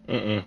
Mm-mm.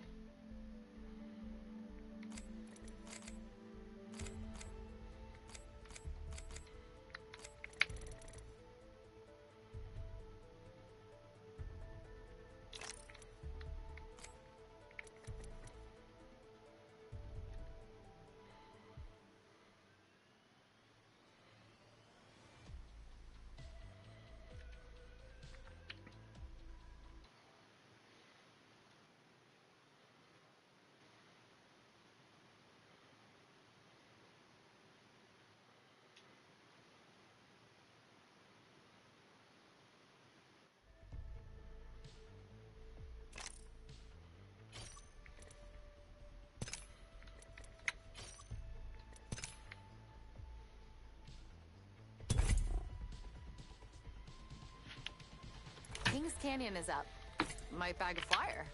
Kings Canyon is up. Might bag a flyer.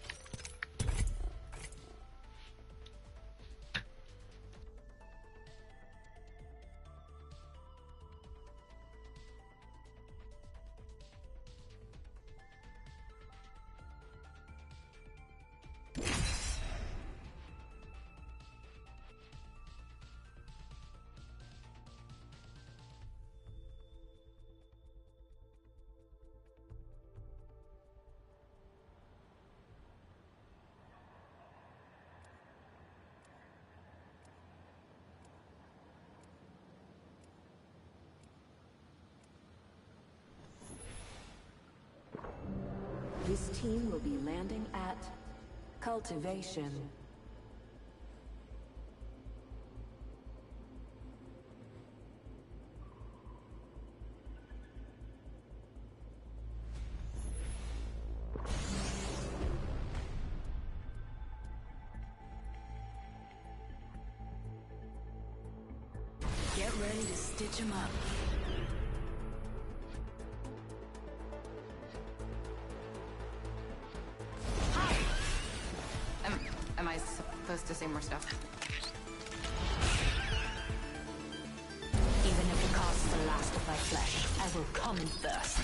This team will be landing at Cultivation. Get ready to stitch them up. Am I supposed to say more stuff? Even if it costs the last of my flesh, I will come in first.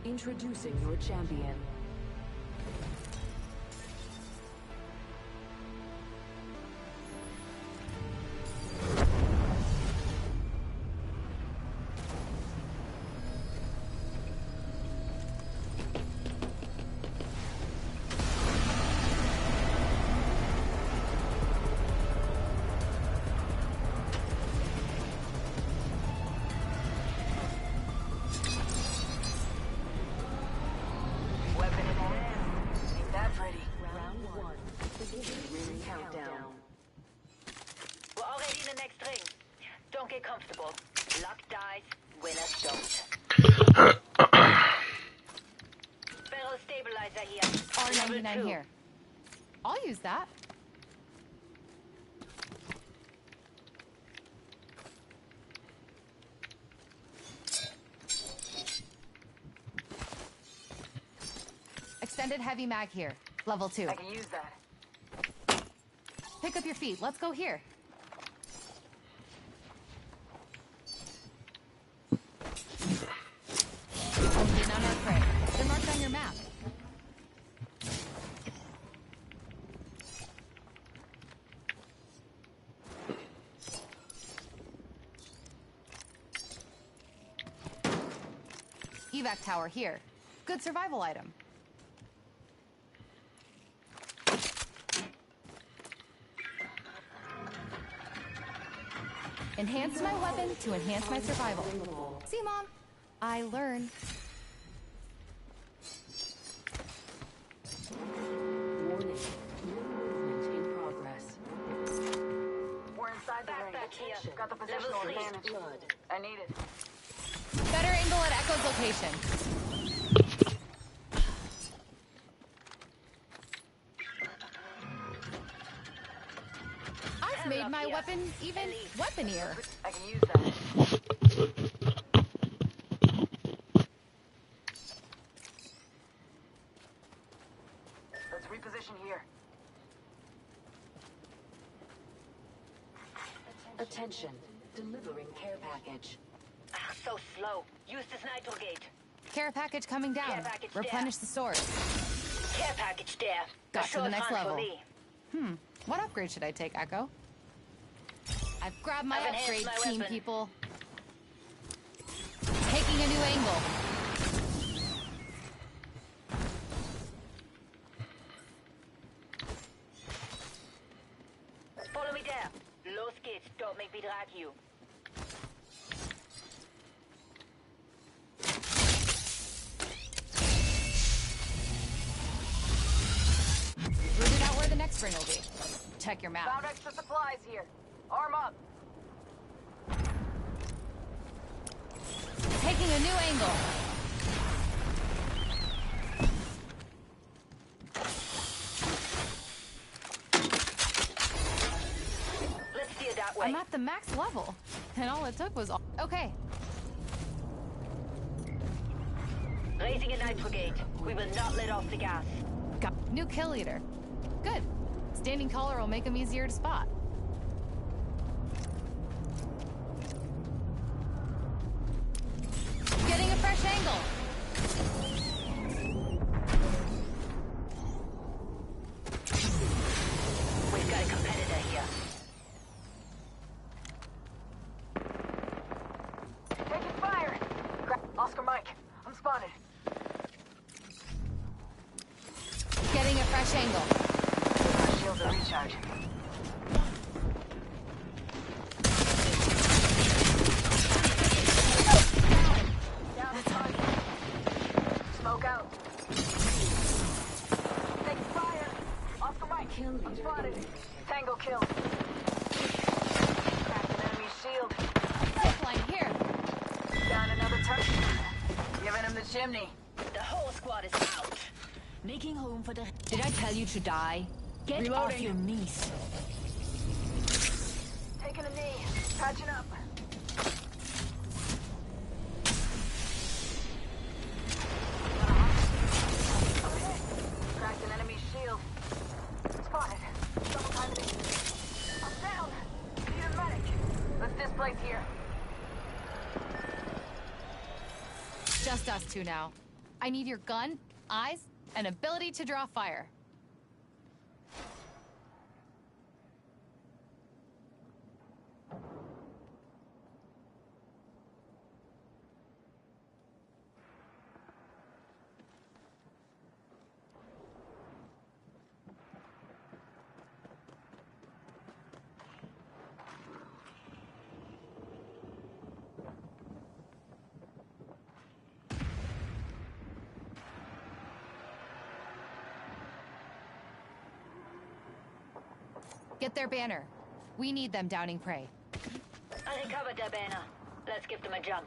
Introducing your champion. R99 here. I'll use that. Extended heavy mag here. Level 2. I can use that. Pick up your feet. Let's go here. Get on our prey. They're marked on your map. Evac tower here. Good survival item. Enhance my weapon to enhance my survival. See, Mom? I learn. Warning. Movement in progress. We're inside the ring. Got the positional advantage. I need it. Better angle at Echo's location. I've made my weapon even weaponier. I can use that. Let's reposition here. Attention. Delivering care package. So slow. Use this nitro gate. Care package coming down. Care package Replenish the stores. Care package there. Got A to the short next hunt for level. me. What upgrade should I take, Echo? I've grabbed my I've enhanced upgrade, my team weapon. people. Taking a new angle. Follow me there. Low skids, don't make me drag you. Rooted out where the next ring will be. Check your map. Found extra supplies here. Arm up. Taking a new angle. Let's steer that way. I'm at the max level. And all it took was all... Okay. Raising a nitro gate. We will not let off the gas. Got new kill leader. Good. Standing taller will make him easier to spot. Getting a fresh angle. We've got a competitor here. Taking fire. Oscar Mike, I'm spotted. Getting a fresh angle. My shields are recharged. Down the target. Smoke out. Taking fire. Oscar Mike, I'm spotted. Tango kill. Cracked an enemy shield. Zipline here. Down another touch. Giving him the chimney. The whole squad is out. Making home for the... Did I tell you to die? Get off your knees. Taking a knee. Patching up. Okay. Cracked an enemy shield. Spotted. Double time it. I'm down. Need a medic. Let's displace here. Just us two now. I need your gun, eyes, and ability to draw fire. Get their banner. We need them downing prey. I recovered their banner. Let's give them a jump.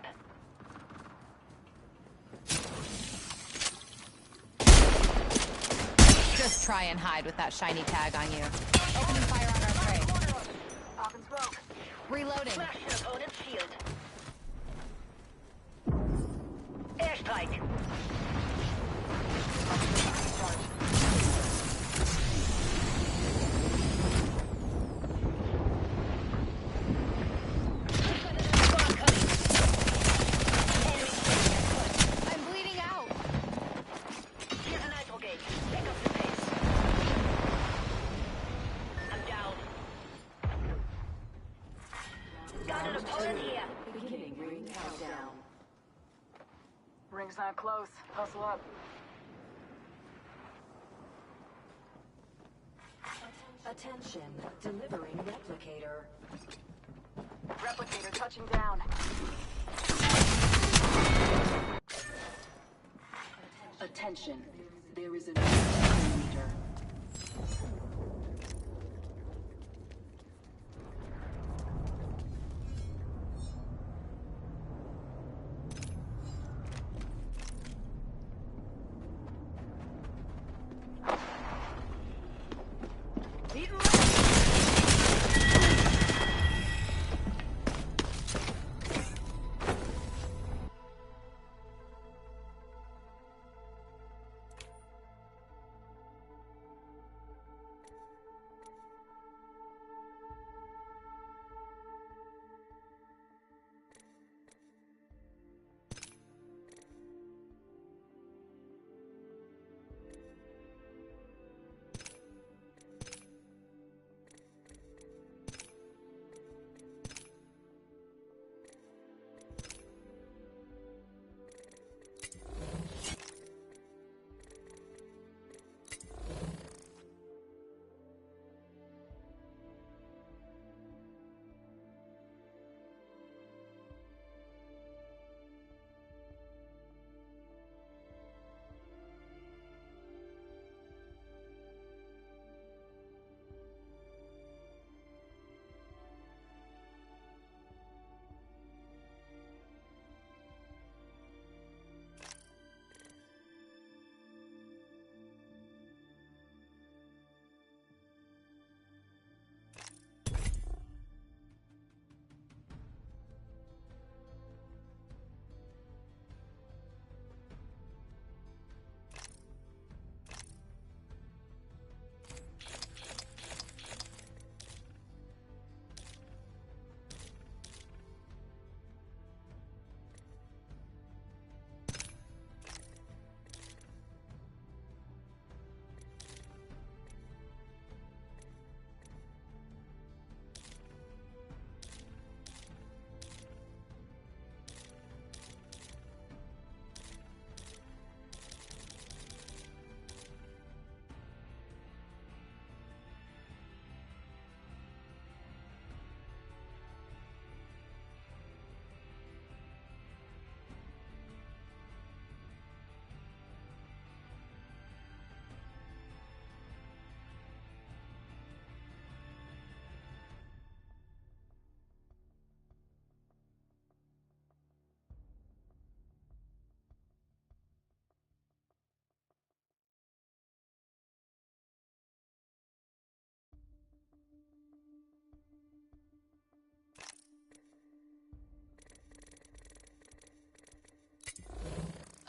Just try and hide with that shiny tag on you. Opening fire on our prey. Popping smoke. Reloading. Smash an opponent's shield. Airstrike. I'm bleeding out. Here's a nitro gate. Pick up the pace. I'm down. Got an opponent here. Beginning ring countdown. Ring's not close. Hustle up. Attention, delivering replicator. Replicator touching down. Attention, there is a new leader.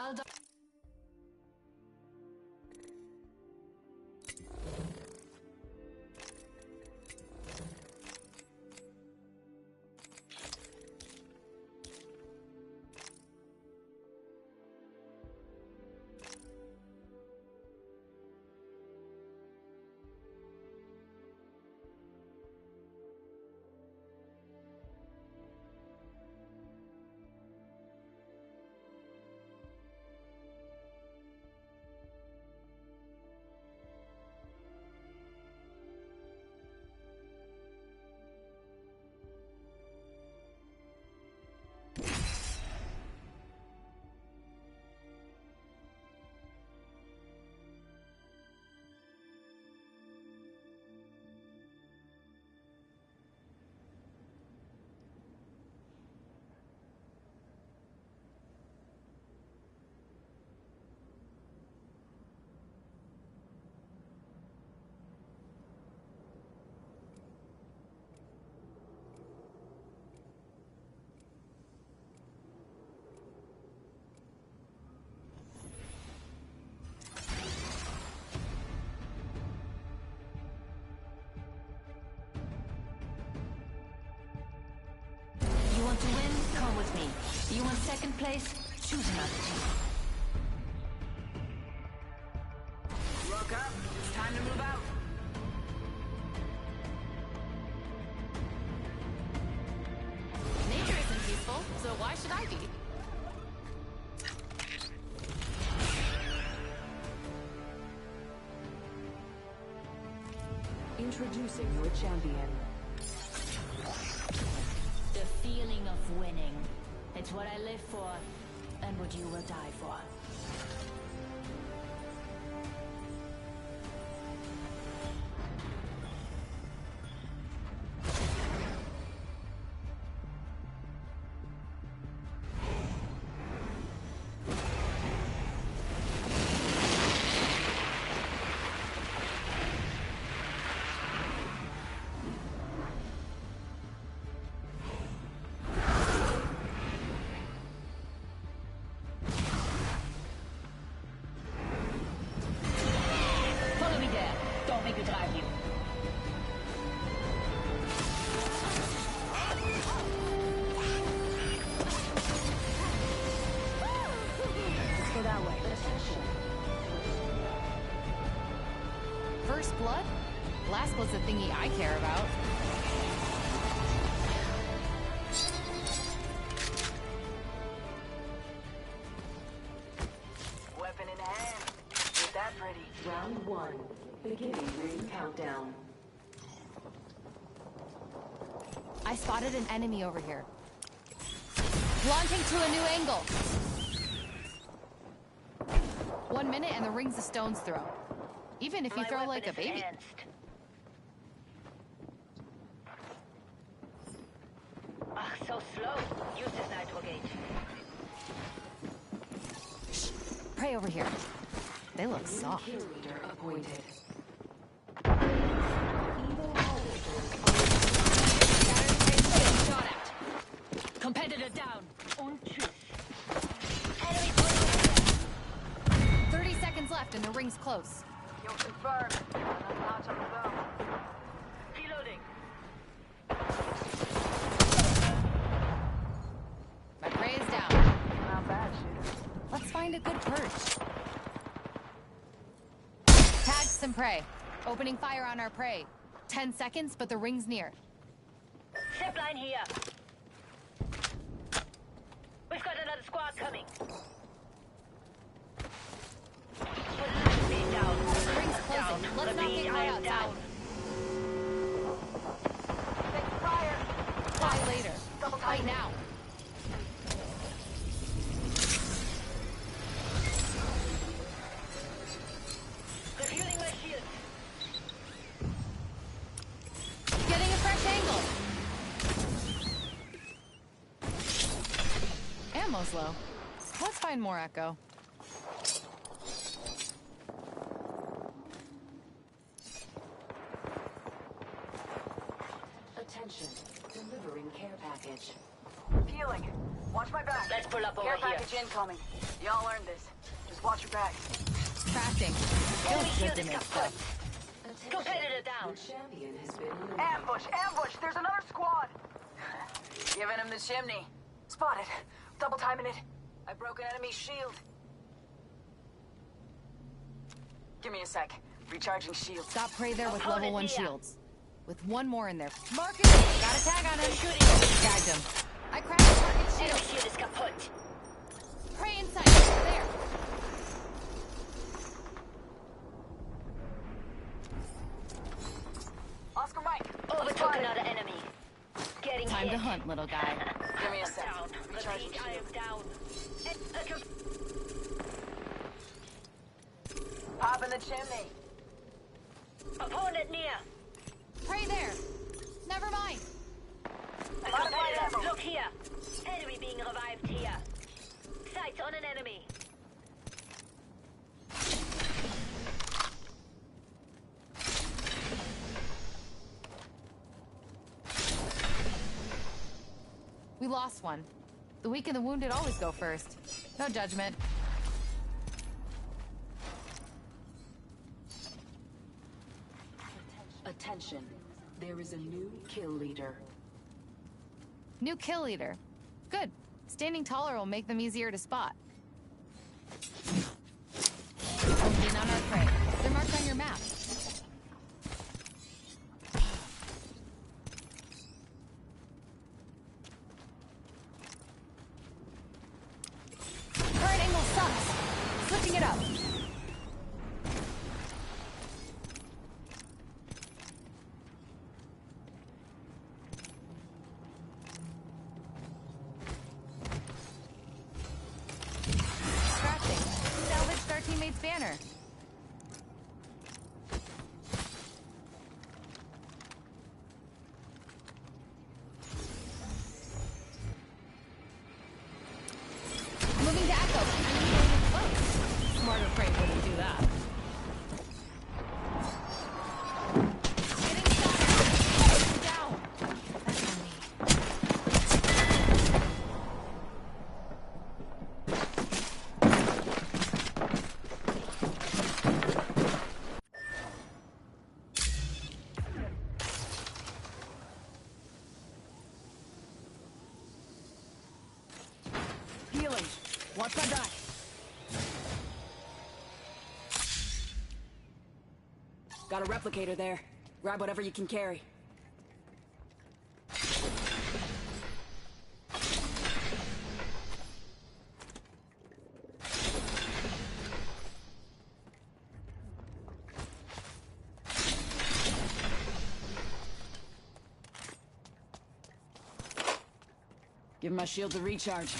I'll do. You want to win? Come with me. You want second place? Choose another team. Look up. It's time to move out. Nature isn't peaceful, so why should I be? Introducing your champion. The feeling of winning. It's what I live for, and what you will die for. Follow me there. Don't make me drive you. Let's go that way. First blood? Last blood's the thingy I care about. Weapon in hand. Is that pretty? Round 1. Beginning ring countdown. I spotted an enemy over here. Launching to a new angle. 1 minute and the ring's a stone's throw. Even if you My throw weapon like a is baby. enhanced. Ah, so slow. Use this nitro gauge. Pray over here. They look soft. Kill leader appointed. Shot at. Competitor down. Und tschüss. Enemy point. 30 seconds left and the ring's close. You'll confirm. Another notch on the bow. Reloading. My prey is down. Not bad, shooter. Let's find a good perch. Tag some prey. Opening fire on our prey. 10 seconds, but the ring's near. Zipline here. We've got another squad coming. Put another beat down. The ring's closing. Down. Let's not Repeat, get I caught am outside. down. Take fire. Fly later. Double Fight time. now. Refueling my shield. Getting a fresh angle. Ammo's low. Let's find more echo. Attention. Delivering care package. healing. Watch my back. Let's pull up over Care here. package incoming. Y'all learned this. Just watch your back. Crafting. Enemy Feels shield good is to make kaput. stuff. Competitor down. Champion has been eliminated. Ambush! Ambush! There's another squad! Giving him the chimney. Spotted. Double timing it. I broke an enemy shield. Give me a sec. Recharging shield. Got prey there with Opponent level 1 near. shields. With one more in there. Mark it! Got a tag on him. Tagged him. I cracked the target Enemy shield. shield is kaput. Prey inside. There. Oscar Mike. Overtook spotted. another enemy. Getting Time hit. to hunt, little guy. Give me a sec. Down. Recharging Repeat, I shield. am down. Pop in the chimney. Opponent near. Prey there. Never mind. A competitor. Look here. Enemy being revived here. Sights on an enemy. We lost one. The weak and the wounded always go first. No judgment. Attention. There is a new kill leader. New kill leader. Good. Standing taller will make them easier to spot. Honed in on our prey. They're marked on your map. Current angle sucks. Switching it up. Crafting. Salvaged our teammate's banner. Moving to Echo. Oh, smarter prey wouldn't do that. Getting shot. Down. That's on me. Healing. Watch my back. Got a replicator there. Grab whatever you can carry. Give my shield a recharge.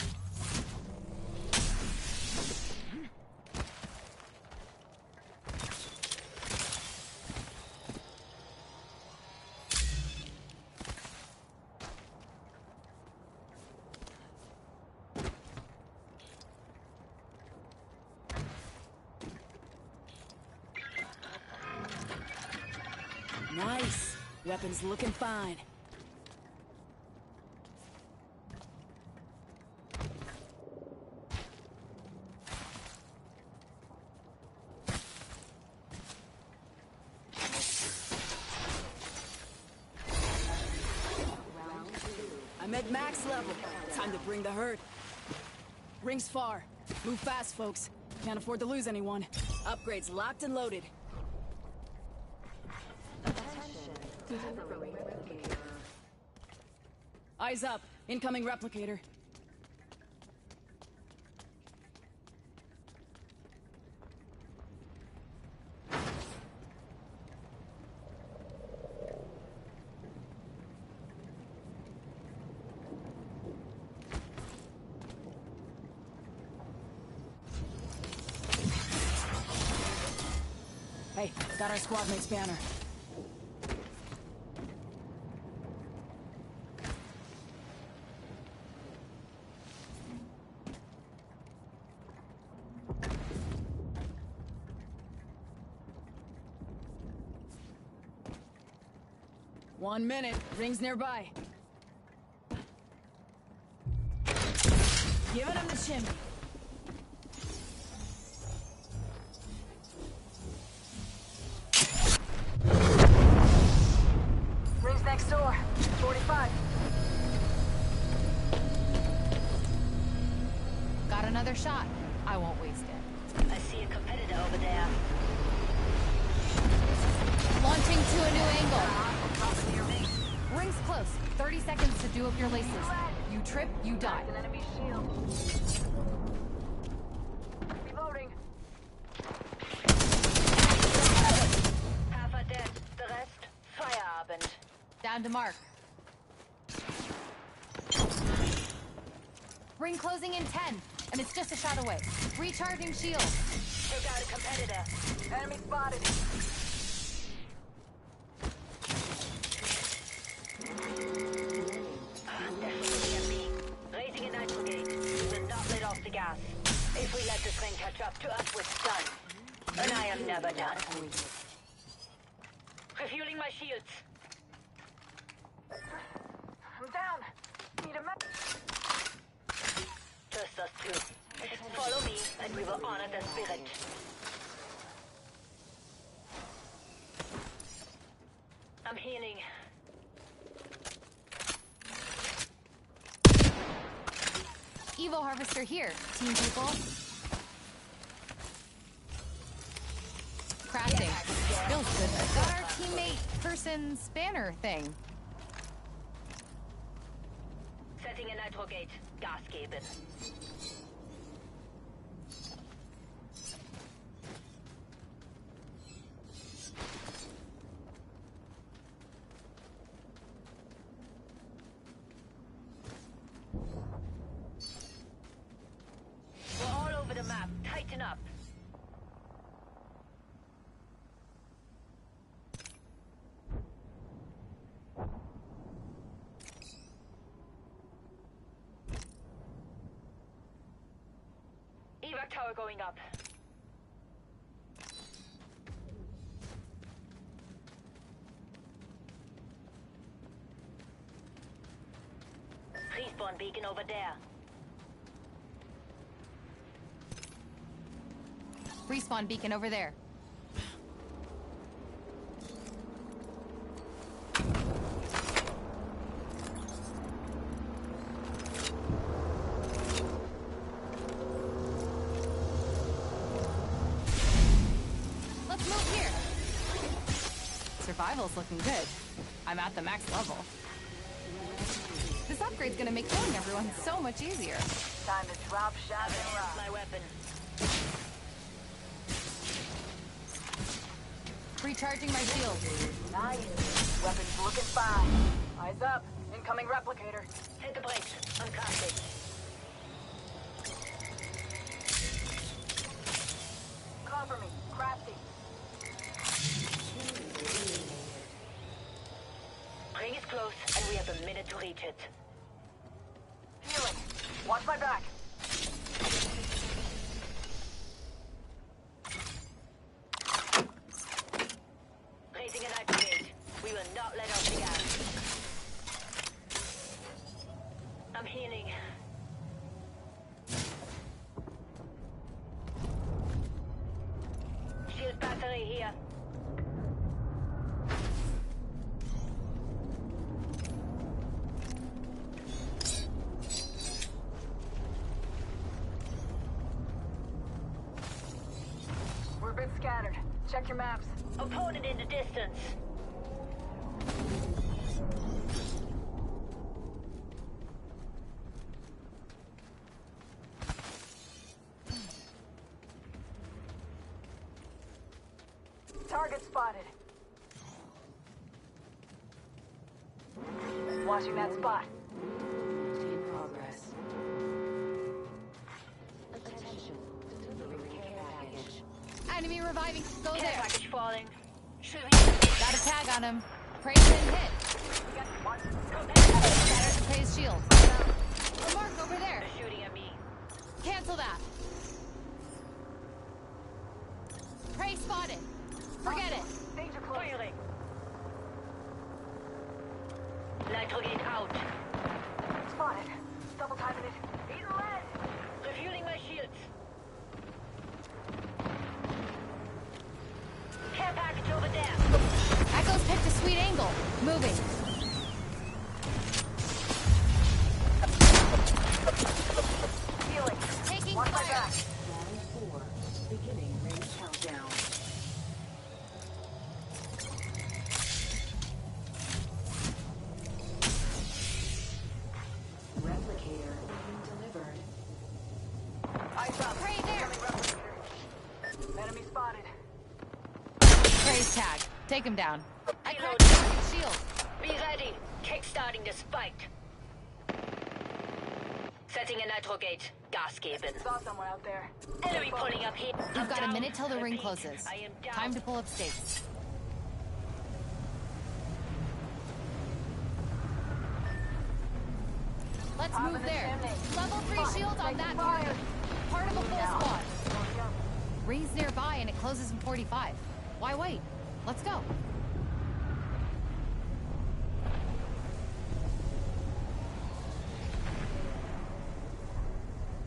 Nice. Weapons looking fine. I'm at max level. Time to bring the herd. Ring's far. Move fast, folks. Can't afford to lose anyone. Upgrades locked and loaded. Eyes up. Incoming replicator. Hey, got our squad mate's banner. One minute. Ring's nearby. Giving him the chimney. Rings next door. 45. Got another shot. I won't waste it. I see a competitor over there. Launching to a new angle. Rings close. 30 seconds to do up your laces. You trip, you die. An enemy shield. Reloading. Half are dead. The rest, Feierabend. Down to mark. Ring closing in 10, and it's just a shot away. Recharging shield. Took out a competitor. Enemy spotted. Definitely enemy. Raising a nitro gate. We will not let off the gas. If we let this ring catch up to us, we're done. And I am never done. Refueling my shields. I'm down. Need a med. Just us two. Follow me, and we will honor the spirit. I'm healing. Evo harvester here, team people. Crafting. Feels good. Got our teammate person spanner thing. Setting a nitro gate. Gas geben. We're all over the map. Tighten up. Evac tower going up. Respawn beacon over there. Respawn beacon over there. Let's move here. Survival's looking good. I'm at the max level. This upgrade's gonna make killing everyone so much easier. Time to drop, shot, and rock. My weapon. Recharging my shield. Nice. Weapons looking fine. Eyes up. Incoming replicator. Hit the brakes. I'm casting. Cover me. Crafty. Ring is close, and we have a minute to reach it. Healing. Watch my back. Raising an activate. We will not let off the gas. I'm healing. Shield battery here. We're a bit scattered. Check your maps. Opponent in the distance. Target spotted. Watching that spot. In progress. Attention. Delivering care package. Enemy reviving. Go Care there. package falling. Shooting. Got a tag on him. Praise and hit. Shattered the praise shield. A mark over there. They're shooting at me. Cancel that. Prey spotted. Forget it. Danger close. Firing. Nitro gate out. Spotted. Double timing it. Eat lead. angle. Moving. Healing. Taking Watch my fire. back. Round 4. Beginning ring countdown. Replicator being delivered. Eyes up. Prey there. Incoming replicator. Enemy spotted. Prey's tag. Take him down. I cracked the target's shield. Be ready. Kickstarting the spike. Setting a nitro gate. Gas geben. Saw someone out there. Enemy pulling up here. You've got a Down. minute till the ring Repeat, closes. I am down. Time to pull up stakes. Let's Top move of the there. chimney. Level 3 Fire. shield on that Taking target. fire. Part of a full Down. squad. Going up. Ring's nearby and it closes in 45. Why wait? Let's go.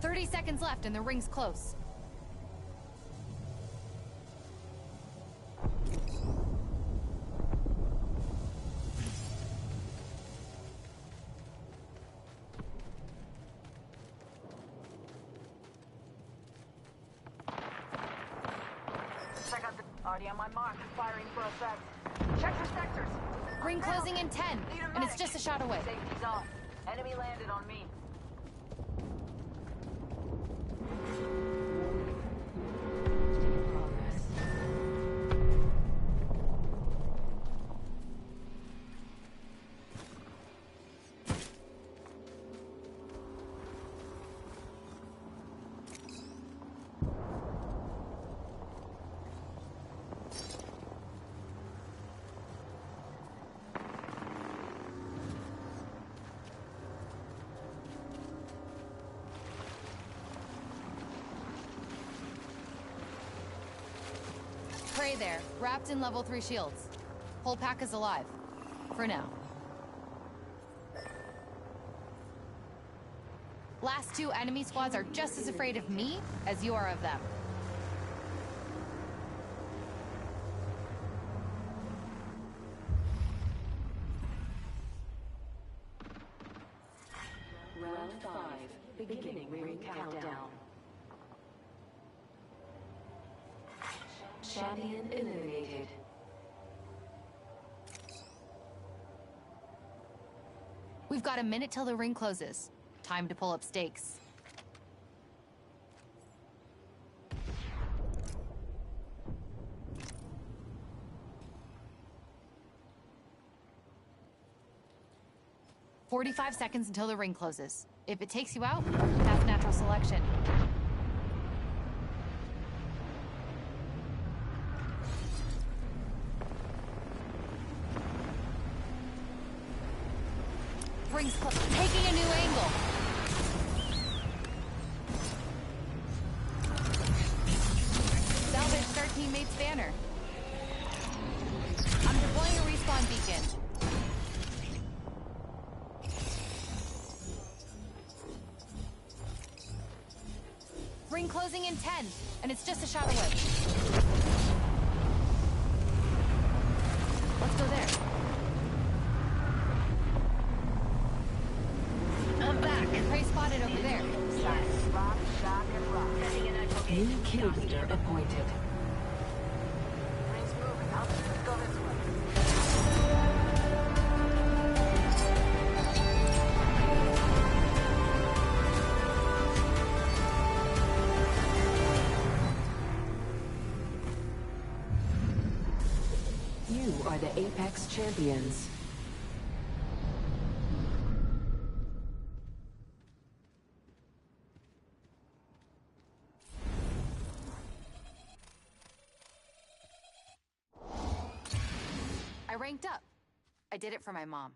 "30 seconds left and the ring's close." Check out the... Already on my mark. Firing for effect. Check your sectors. Ring closing in 10, Need a and it's medic. just a shot away. Safety's off. Enemy landed on me. In progress. Prey there, wrapped in level 3 shields. Whole pack is alive. For now. Last 2 enemy squads are just as afraid of me as you are of them. Round 5. Beginning ring countdown. Champion eliminated. We've got a minute till the ring closes. Time to pull up stakes. "45 seconds until the ring closes. If it takes you out, that's natural selection." Rings close. Taking a new angle. Salvaged our teammate's banner. I'm deploying a respawn beacon. Ring closing in 10, and it's just a shot away. Let's go there. I'm back. Prey spotted over there. Rock, shock, and rock. Setting a nitro gate. New kill leader appointed. Rings moving. Let's go this way. You are the Apex Champions. I ranked up. I did it for my mom.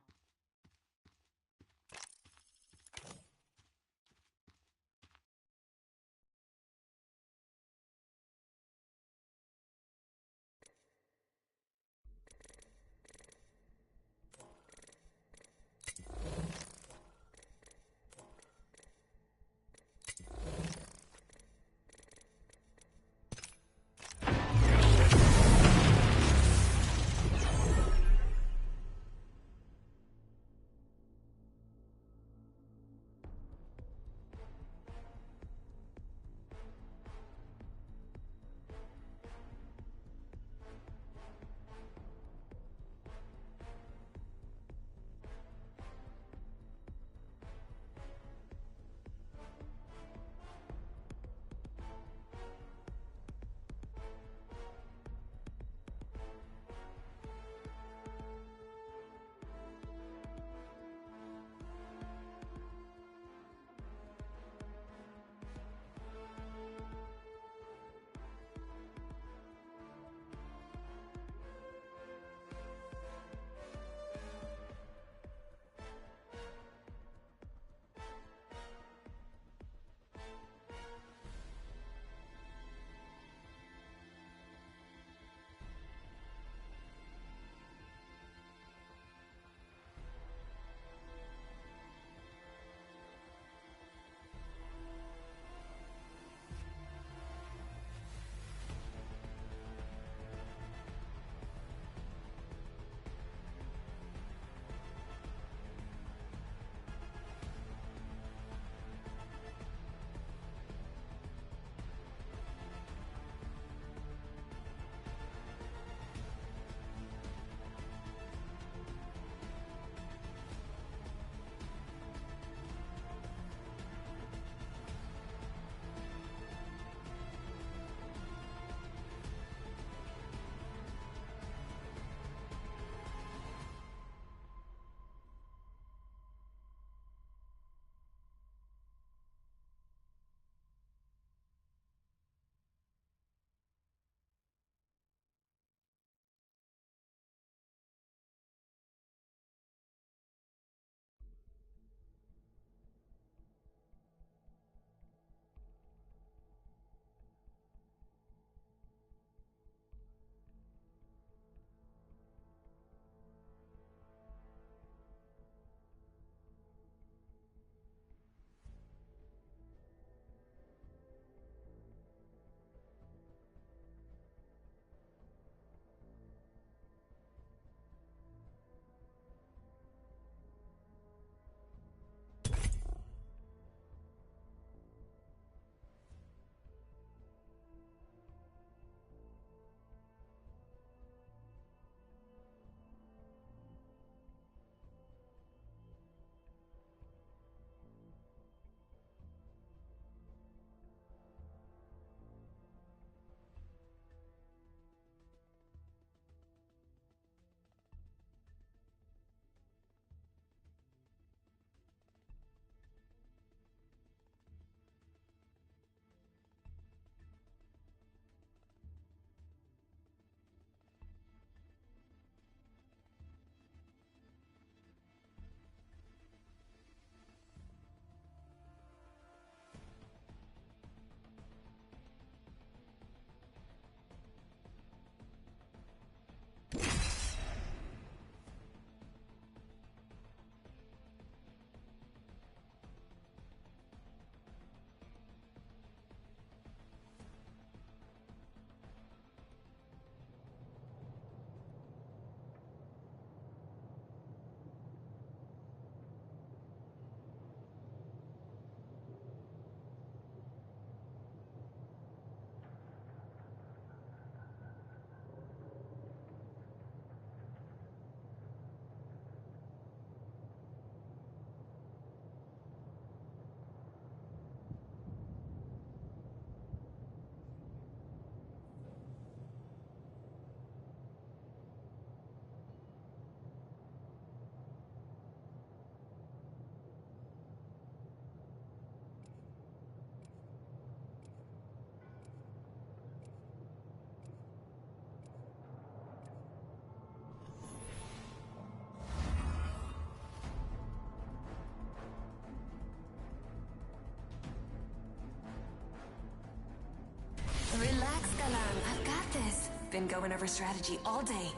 this. Been going over strategy all day.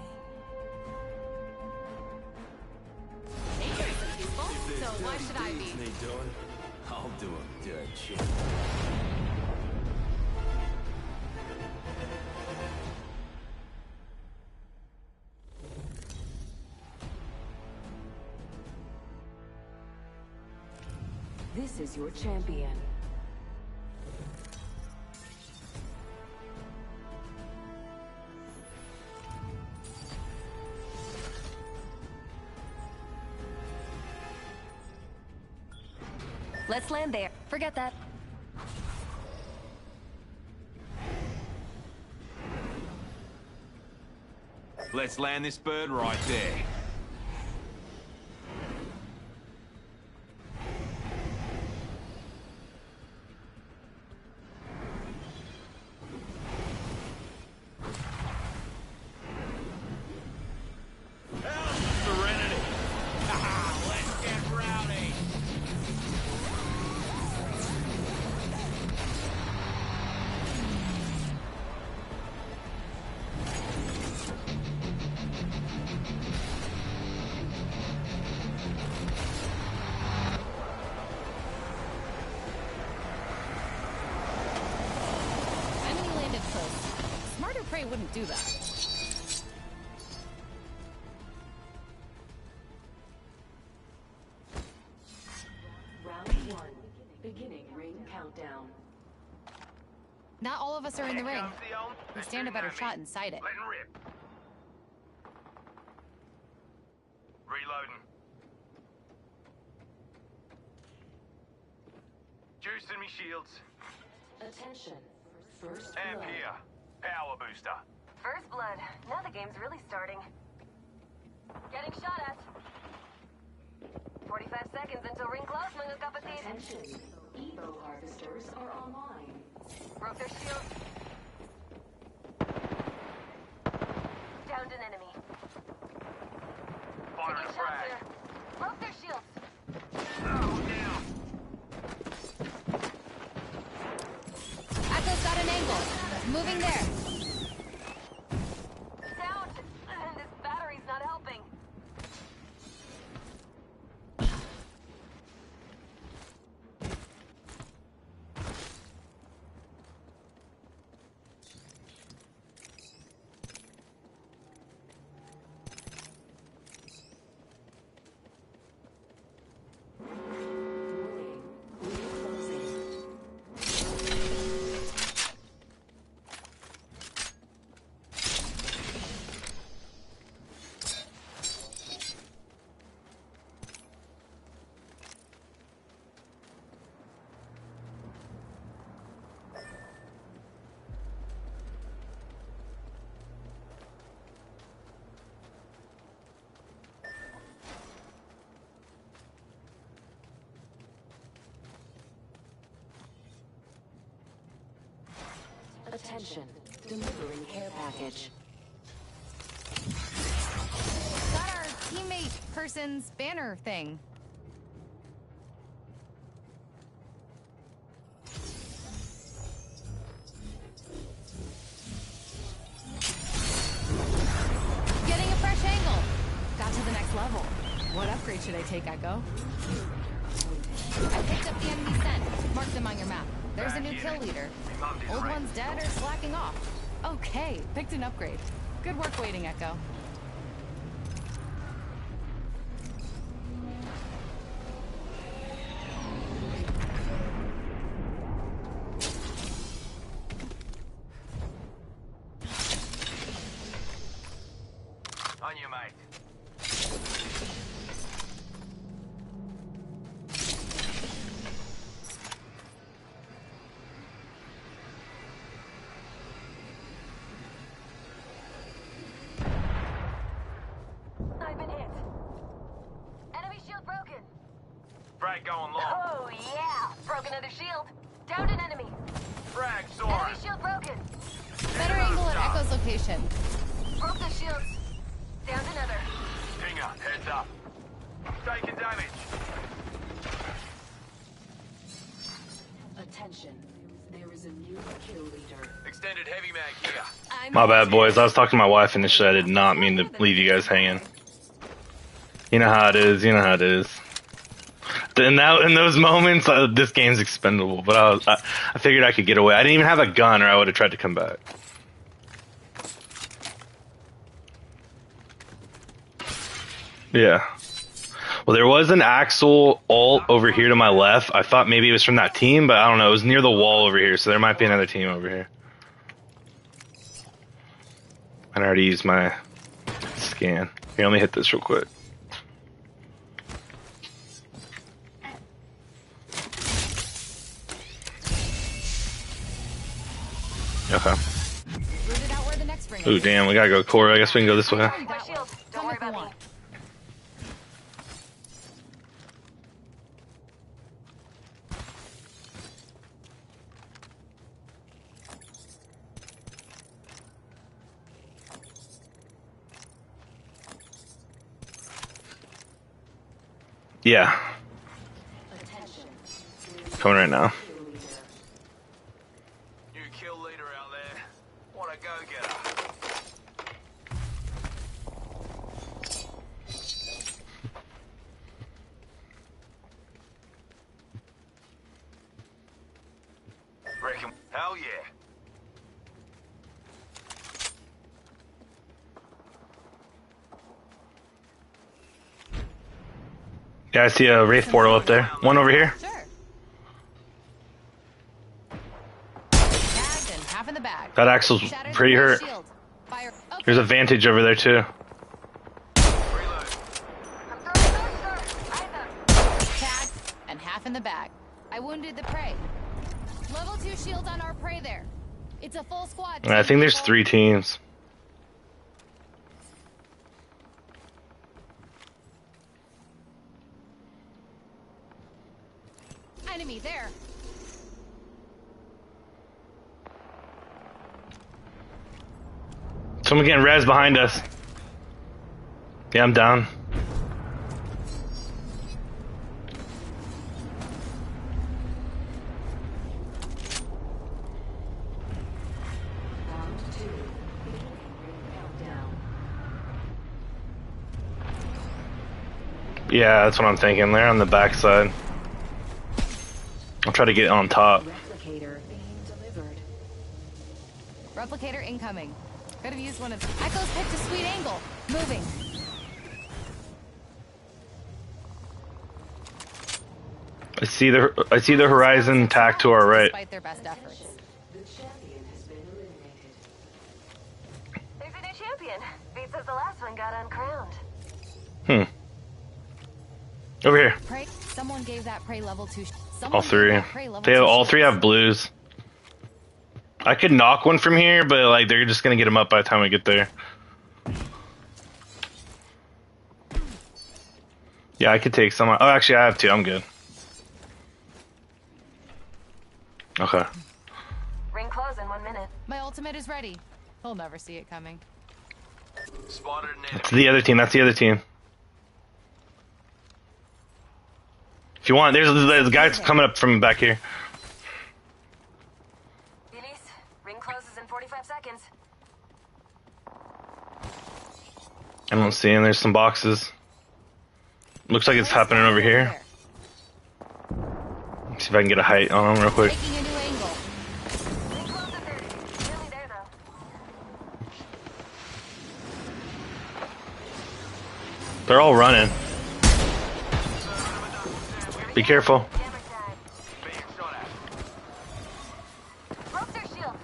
Nature isn't peaceful, so why should I be? Need doing? I'll do a dirt shit. This is your champion. Let's land there. Forget that. Let's land this bird right there. Serenity. Let's get rowdy. Enemy landed close. Smarter prey wouldn't do that. Round 1. Beginning ring countdown. Not all of us are in the ring. We stand a better shot inside it. Letting rip. Reloading. Juicing me shields. Attention. First Amp blood. here. Power booster. First blood. Now the game's really starting. Getting shot at. 45 seconds until ring close, mga kapatid. Attention. Evo harvesters are online. Broke their shield. Downed an enemy. Firing Taking a shots frag. here. Broke their shields. Oh, down. Echo's got an angle. Moving there. Down. This battery's not helping. Warning. Ring closing. Attention. Delivering care package. Got our teammate person's banner thing. Getting a fresh angle. Got to the next level. What upgrade should I take, Echo? I picked up the enemy scent. Mark them on your map. There's a new kill leader. Old one's dead or slacking off. Okay, picked an upgrade. Good work waiting, Echo. On you, mate. I've been hit. Enemy shield broken. Frag going long. Oh, yeah. Broke another shield. Downed an enemy. Frag soaring. Enemy shield broken. Better angle at Echo's location. Broke the shields. Downed another. Pinger, heads up. Taking damage. Attention. There is a new kill leader. Extended heavy mag here. My bad, boys. I was talking to my wife initially. I did not mean to leave you guys hanging. You know how it is. You know how it is. In those moments, this game's expendable. But I figured I could get away. I didn't even have a gun, or I would have tried to come back. Yeah. Well, there was an Axel ult over here to my left. I thought maybe it was from that team, but I don't know. It was near the wall over here, so there might be another team over here. I already used my scan. Here, let me hit this real quick. Okay. Ooh, damn, we gotta go core. I guess we can go this way. My shield. Don't worry about me. Yeah. Coming right now. New kill leader out there. What a go-getter. Reckon. Hell yeah. Yeah, I see a Wraith portal up there. One over here. Sure. Tagged and half in the bag. That Axel's Shattered pretty the hurt. shield. Fire. Okay. There's a Vantage over there too. Reload. Tagged and half in the bag. I wounded the prey. Level 2 shield on our prey there. It's a full squad. And I think there's 3 teams. Enemy there. Someone getting res behind us. Yeah, I'm down. Round 2. Countdown. Yeah, that's what I'm thinking. They're on the backside. I'll try to get on top. Replicator being delivered. Replicator incoming. Could have used one of Echo's picked a sweet angle. Moving. I see the horizon tack to our right. Despite their best efforts. The champion has been eliminated. There's a new champion. Beats as the last one got uncrowned. Over here. Prey. Someone gave that prey level 2. All 3. All 3 have blues. I could knock one from here, but like they're just gonna get him up by the time we get there. Yeah, I could take some. Oh, actually, I have 2. I'm good. Okay. Ring close in 1 minute. My ultimate is ready. He'll never see it coming. Spotted an enemy. That's the other team. That's the other team. If you want, there's guys coming up from back here. Elise, ring closes in 45 seconds. I don't see him. There's some boxes. Looks like it's happening over here. See if I can get a height on him real quick. Taking a new angle. Ring close at 30. Nearly there, though. They're all running. Be careful. Jammer tag. Being shot at. Broke their shields.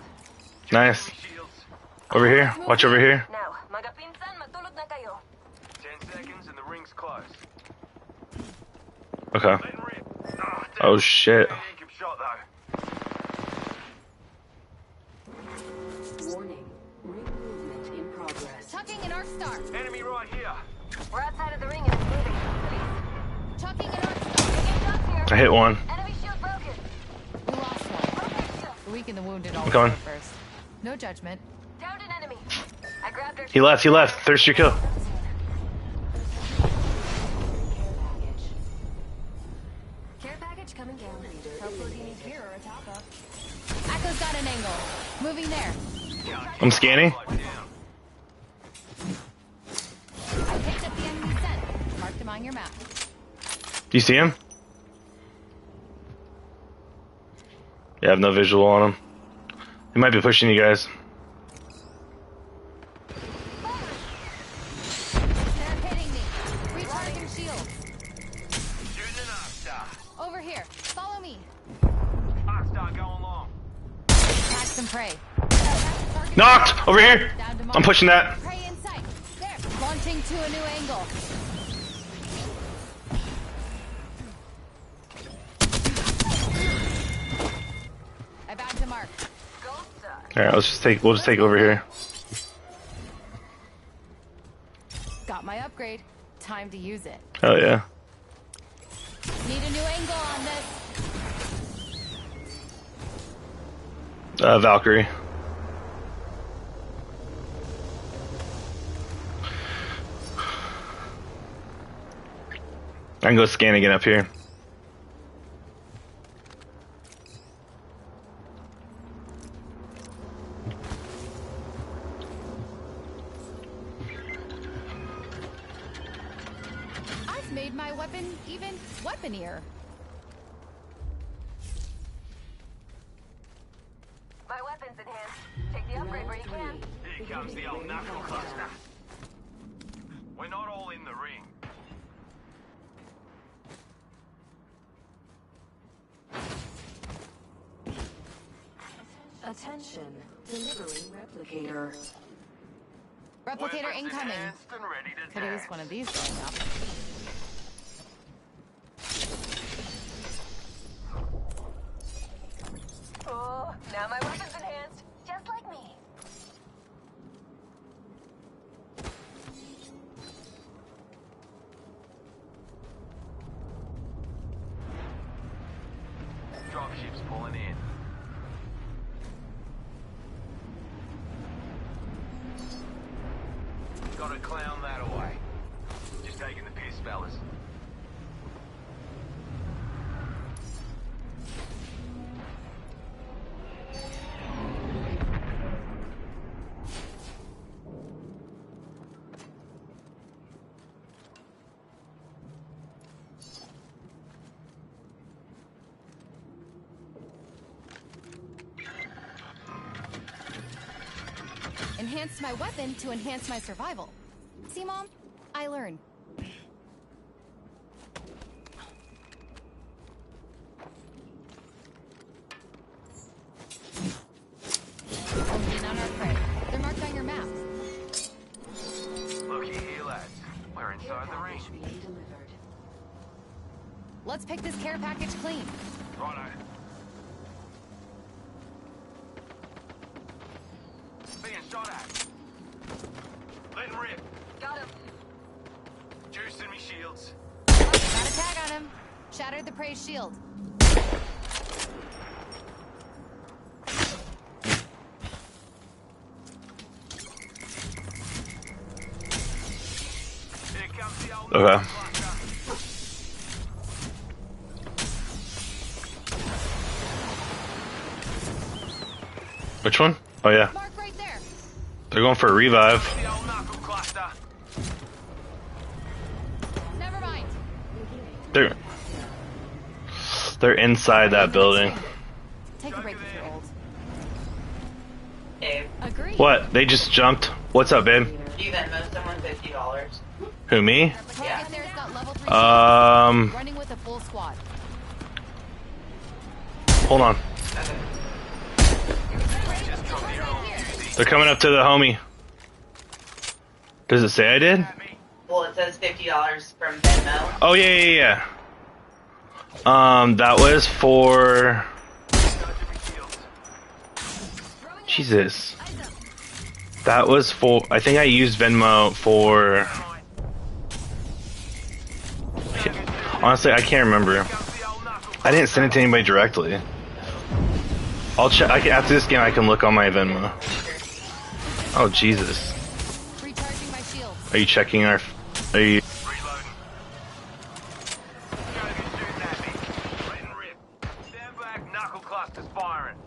Nice. Shields. Over here. Watch over here. Now, magapinsan, matulog na kayo. 10 seconds and the ring's closed. Okay. Letting rip. Oh, Oh shit. Keep shot though. Warning. Ring movement in progress. Chucking an arc star. Enemy right here. We're outside of the ring and it's moving. Elise, Chucking an arc star. taking shots here. I hit one. Enemy shield broken. We lost one. Broke their shield. The weak and the wounded all I'm coming. go first. No judgment. Downed an enemy. I grabbed their He left. He left. Thirst your kill. care package coming down. Hopefully you need gear or a top up. an angle. Moving there. I'm scanning. I picked up the enemy scent. Marked him on your map. Do you see him? Yeah, I have no visual on him. He might be pushing you guys. They're hitting me. Recharging shields. Shooting an Arc-Star. Over here. Follow me. Arc-Star going long. Catch some prey. Knocked! Over here! Down to I'm pushing that. Prey in sight. There. Launching to a new angle. About to mark. Alright, we'll just take over here. Got my upgrade. Time to use it. Oh yeah. Need a new angle on this. Valkyrie. I can go scan again up here. I've made my weapon even weaponier. My weapon's enhanced. Take the upgrade where you can. Here comes the old knuckle cluster. We're not all in the ring. Attention, delivering replicator. Replicator Weapons incoming. enhanced and ready to Could use dance. one of these going up. Oh, now my weapon's enhanced. Just like me. Dropships pulling in. Gotta clown that away. Just taking the piss, fellas. Enhanced my weapon to enhance my survival. See, Mom? I learn. Only in on our prey. They're marked on your map. Looky here, lads. We're inside the ring. Let's pick this care package clean. Righto. Being shot at. Letting rip. Got him. Juicing me shields. Got a tag on him. Shattered the prey's shield. Here comes the old Okay. knuckle cluster. Which one? Oh yeah. Mark right there. They're going for a revive. The old knuckle cluster. Never mind. They're inside that building. Take a break with your old. Dave, Agreed. What? They just jumped. What's up, babe? you Venmo someone $50. Who, me? Target there's got level 3 running with a full squad. Hold on. Okay. They're coming up to the homie. Does it say I did? Well, it says $50 from Venmo. Oh yeah. That was for. Jesus. That was for. I think I used Venmo for. Honestly, I can't remember. I didn't send it to anybody directly. I'll check. After this game, I can look on my Venmo. Oh Jesus. Recharging my shield. Are you checking our? Are you? Reloading. Gotta be shooting at me. Letting rip. Stand back, knuckle cluster's firing.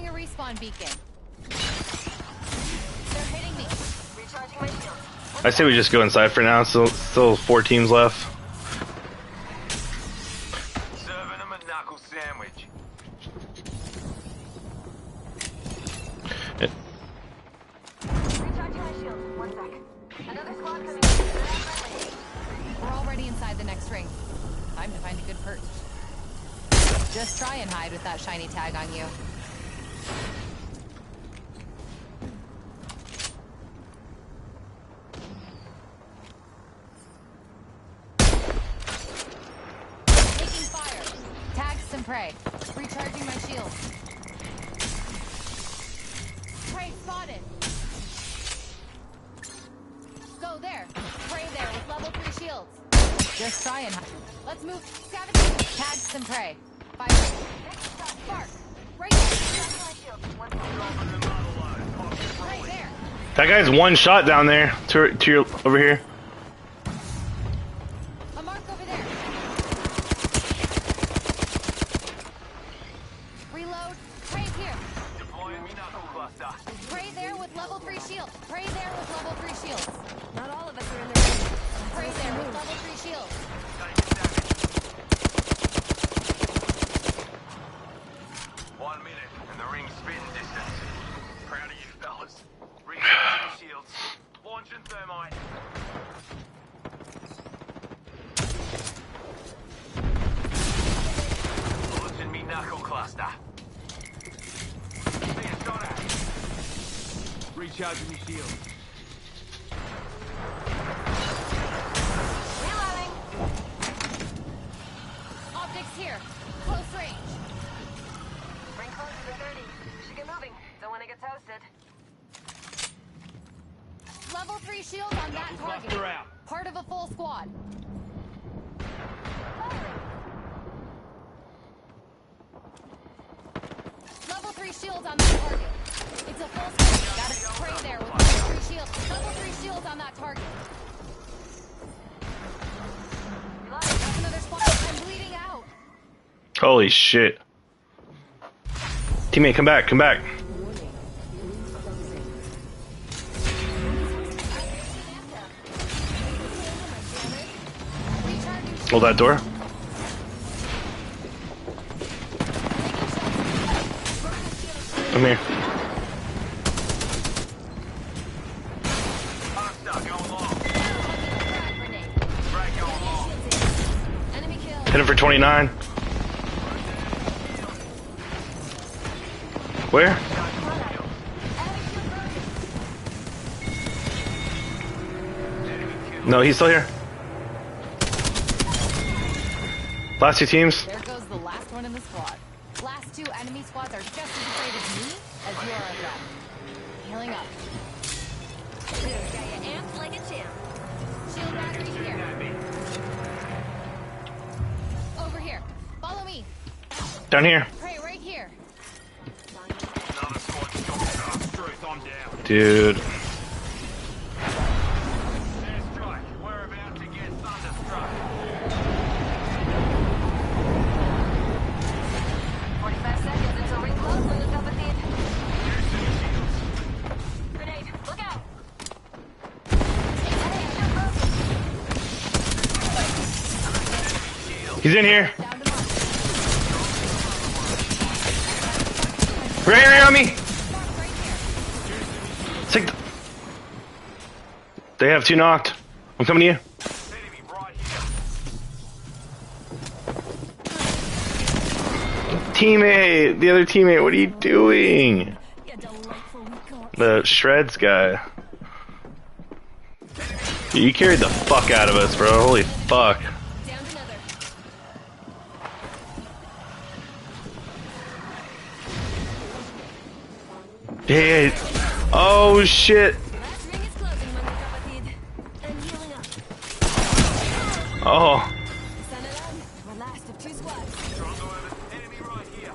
Deploying a respawn beacon. They're hitting me. Recharging my shield. I say we just go inside for now. Still 4 teams left. Serving them a knuckle sandwich. Recharging my shield. 1 sec. Another squad coming in. We're already inside the next ring. Time to find a good perch. Just try and hide with that shiny tag on you. Taking fire. Tags and prey. Recharging my shield. Prey spotted. Go there. Prey there with level 3 shields. Just try and hide. Let's move. Scavenge. Tags and prey. Fire. Spark. Right there. Right there. That guy's 1 shot down there. To your over here. A mark over there. Reload. Prey here. Deploying me knuckle cluster. Prey there with level 3 shield. Prey there with level 3 shields. Not all of us are in this. Prey there with level 3 shields. Take it down. 1 minute and the ring's spin distance. Proud of you fellas. Recharging shields. Launching thermite. Launching me knuckle cluster. See a shot at. Recharging me shield. Reloading. Optics here. Close range. Ring closes at 30. We should get moving. Don't want to get toasted. Level 3 shield on that target. Cluster out. Part of a full squad. Level 3 shields on that target. It's a full squad. Got a spray there with level 3 shields. Level 3 shields on that target. There's another squad. I'm bleeding out. Holy shit. Teammate, come back, come back. Hold that door. Come here. Hit him for 29. Where? No, he's still here. Last 2 teams. There goes the last one in the squad. Last 2 enemy squads are just as afraid of me as you are of them. Healing up. Got you amped like a champ. Shield battery here. Over here. Follow me. Down here. Prey right here. Another squad shot. Truth, I'm down. Dude. Airstrike. We're about to get thunderstruck. 45 seconds until ring close on the top of the... Grenade, look out! He's in here. Down to mark. Right on me. Mark right here. Take the... They have 2 knocked. I'm coming to you. Enemy right here. Teammate, the other teammate, what are you doing? The shreds guy. You carried the fuck out of us, bro. Holy fuck. Down another. Hey. Oh shit. Last ring is closing, Mother Kapatid. I'm healing up. Oh. Sanalan, we're last of 2 squads. Strong over. Enemy right here.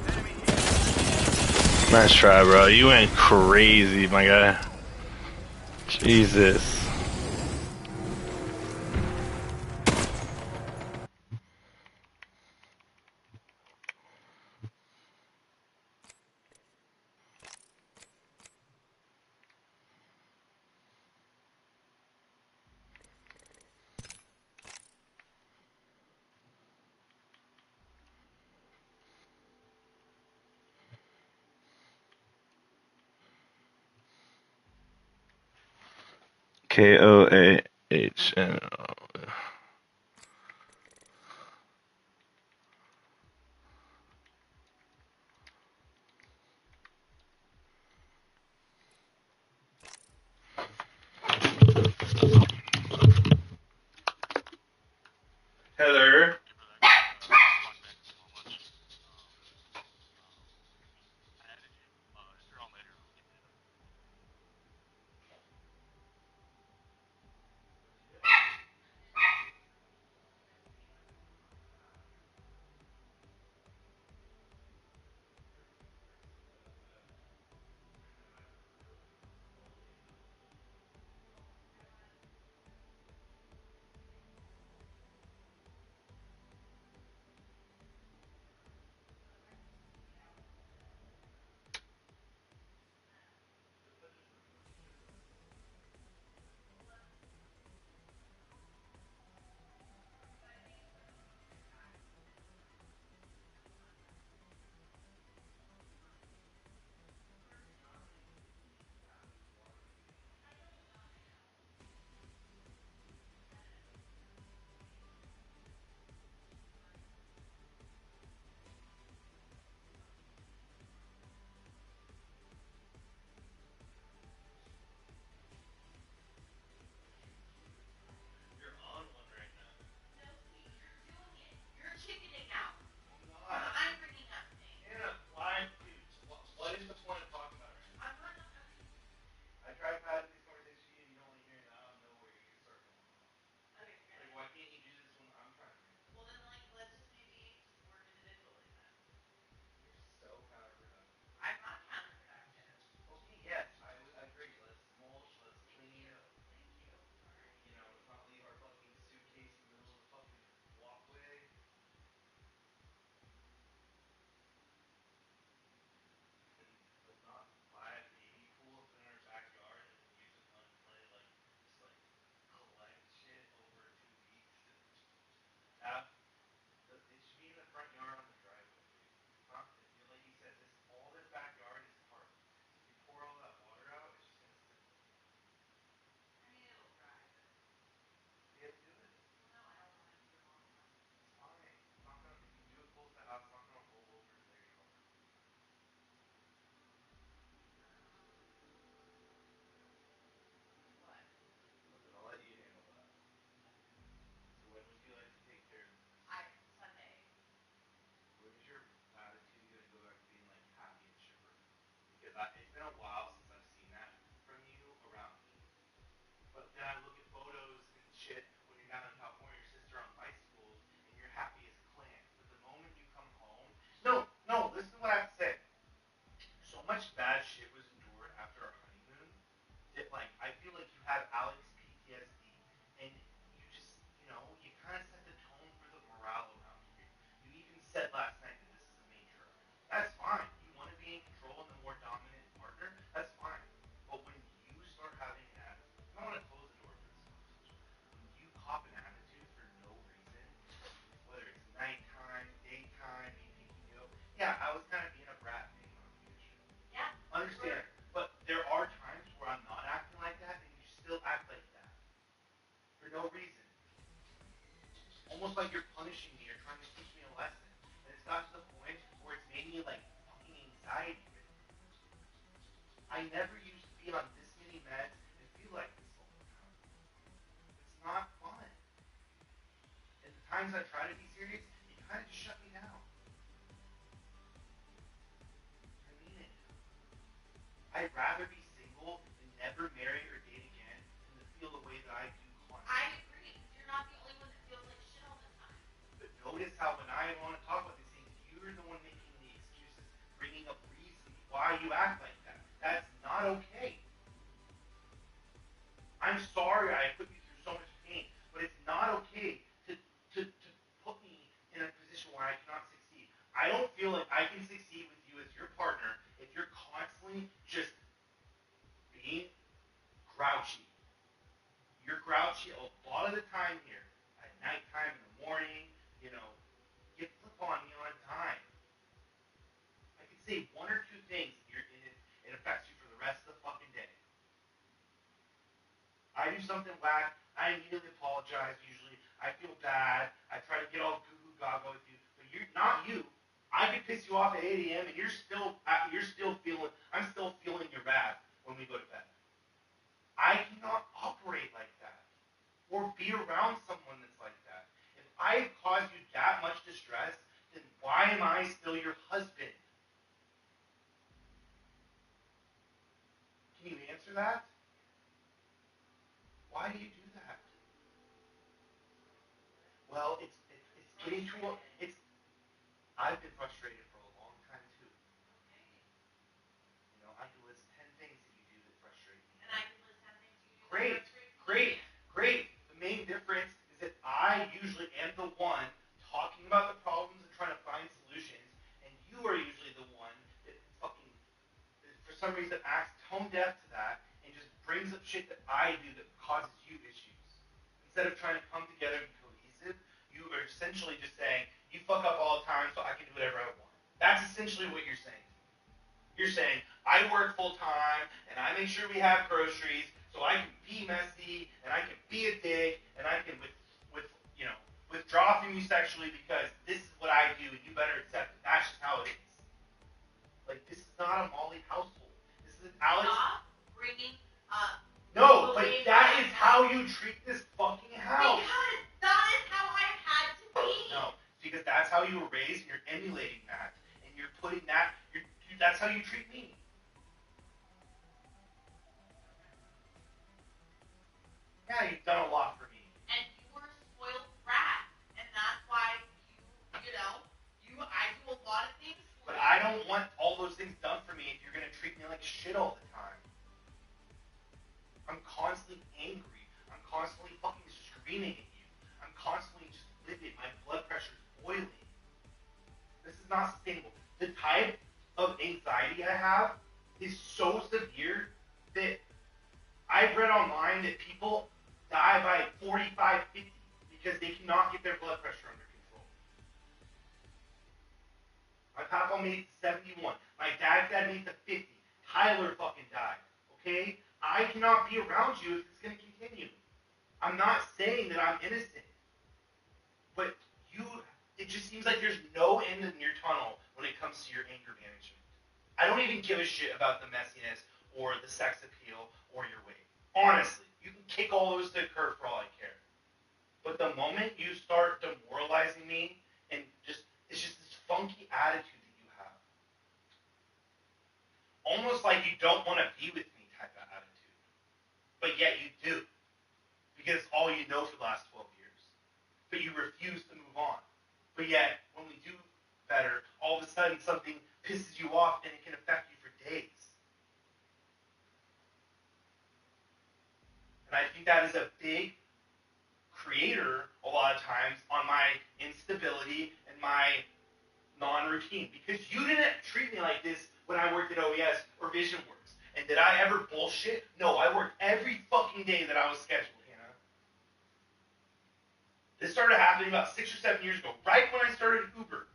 Enemy here. Nice try, bro. You went crazy, my guy. Jesus. Koahn. Heather. piss you off at 8 a.m. and you're still feeling, I'm still feeling your wrath when we go to bed. I cannot operate like that or be around someone that's like that. If I've caused you that much distress, then why am I still your husband? Can you answer that? Why do you do that? Well, it's getting to I've been frustrated for a long time too. You know, I can list 10 things that you do that frustrate me. And I can list 10 things you do that frustrate me. Great. The main difference is that I usually am the one talking about the problems and trying to find solutions, and you are usually the one that fucking, for some reason, acts tone deaf to that and just brings up shit that I do that causes you issues. Instead of trying to come together and be cohesive, you are essentially just saying, you fuck up all the time so I can do whatever I want. That's essentially what you're saying to me. You're saying, I work full time and I make sure we have groceries so I can be messy and I can be a dick and I can withdraw from you sexually because this is what I do and you better accept it. That's just how it is. Like, this is not a Molly household. This is an Alex. Stop bringing up. No, but that is how you treat this fucking house. Because that is how I've had to be. No, because that's how you were raised, and you're emulating that, and you're putting that. That's how you treat me. Yeah, you've done a lot for me. And you were a spoiled brat, and that's why I do a lot of things for you. But I don't want all those things done for me if you're gonna treat me like shit all the time. I'm constantly angry. I'm constantly fucking screaming at you. I'm constantly just livid. My blood pressure is boiling. This is not sustainable. The type of anxiety I have is so severe that I've read online that people die by 45, 50 because they cannot get their blood pressure under control. My papa made it to 71. My dad's dad made it to 50. Tyler fucking died. Okay? I cannot be around you if it's going to continue. I'm not saying that I'm innocent. But it just seems like there's no end in your tunnel when it comes to your anger management. I don't even give a shit about the messiness or the sex appeal or your weight. Honestly, you can kick all those to the curb for all I care. But the moment you start demoralizing me and it's just this funky attitude that you have. Almost like you don't want to be with me type of attitude. But yet you do. Because it's all you know for the last 12 years. But you refuse to move on. But yet, when we do better, all of a sudden something pisses you off and it can affect you for days. And I think that is a big creator, a lot of times, on my instability and my non-routine. Because you didn't treat me like this when I worked at OES or VisionWorks. And did I ever bullshit? No, I worked every fucking day that I was scheduled. This started happening about 6 or 7 years ago, right when I started Uber.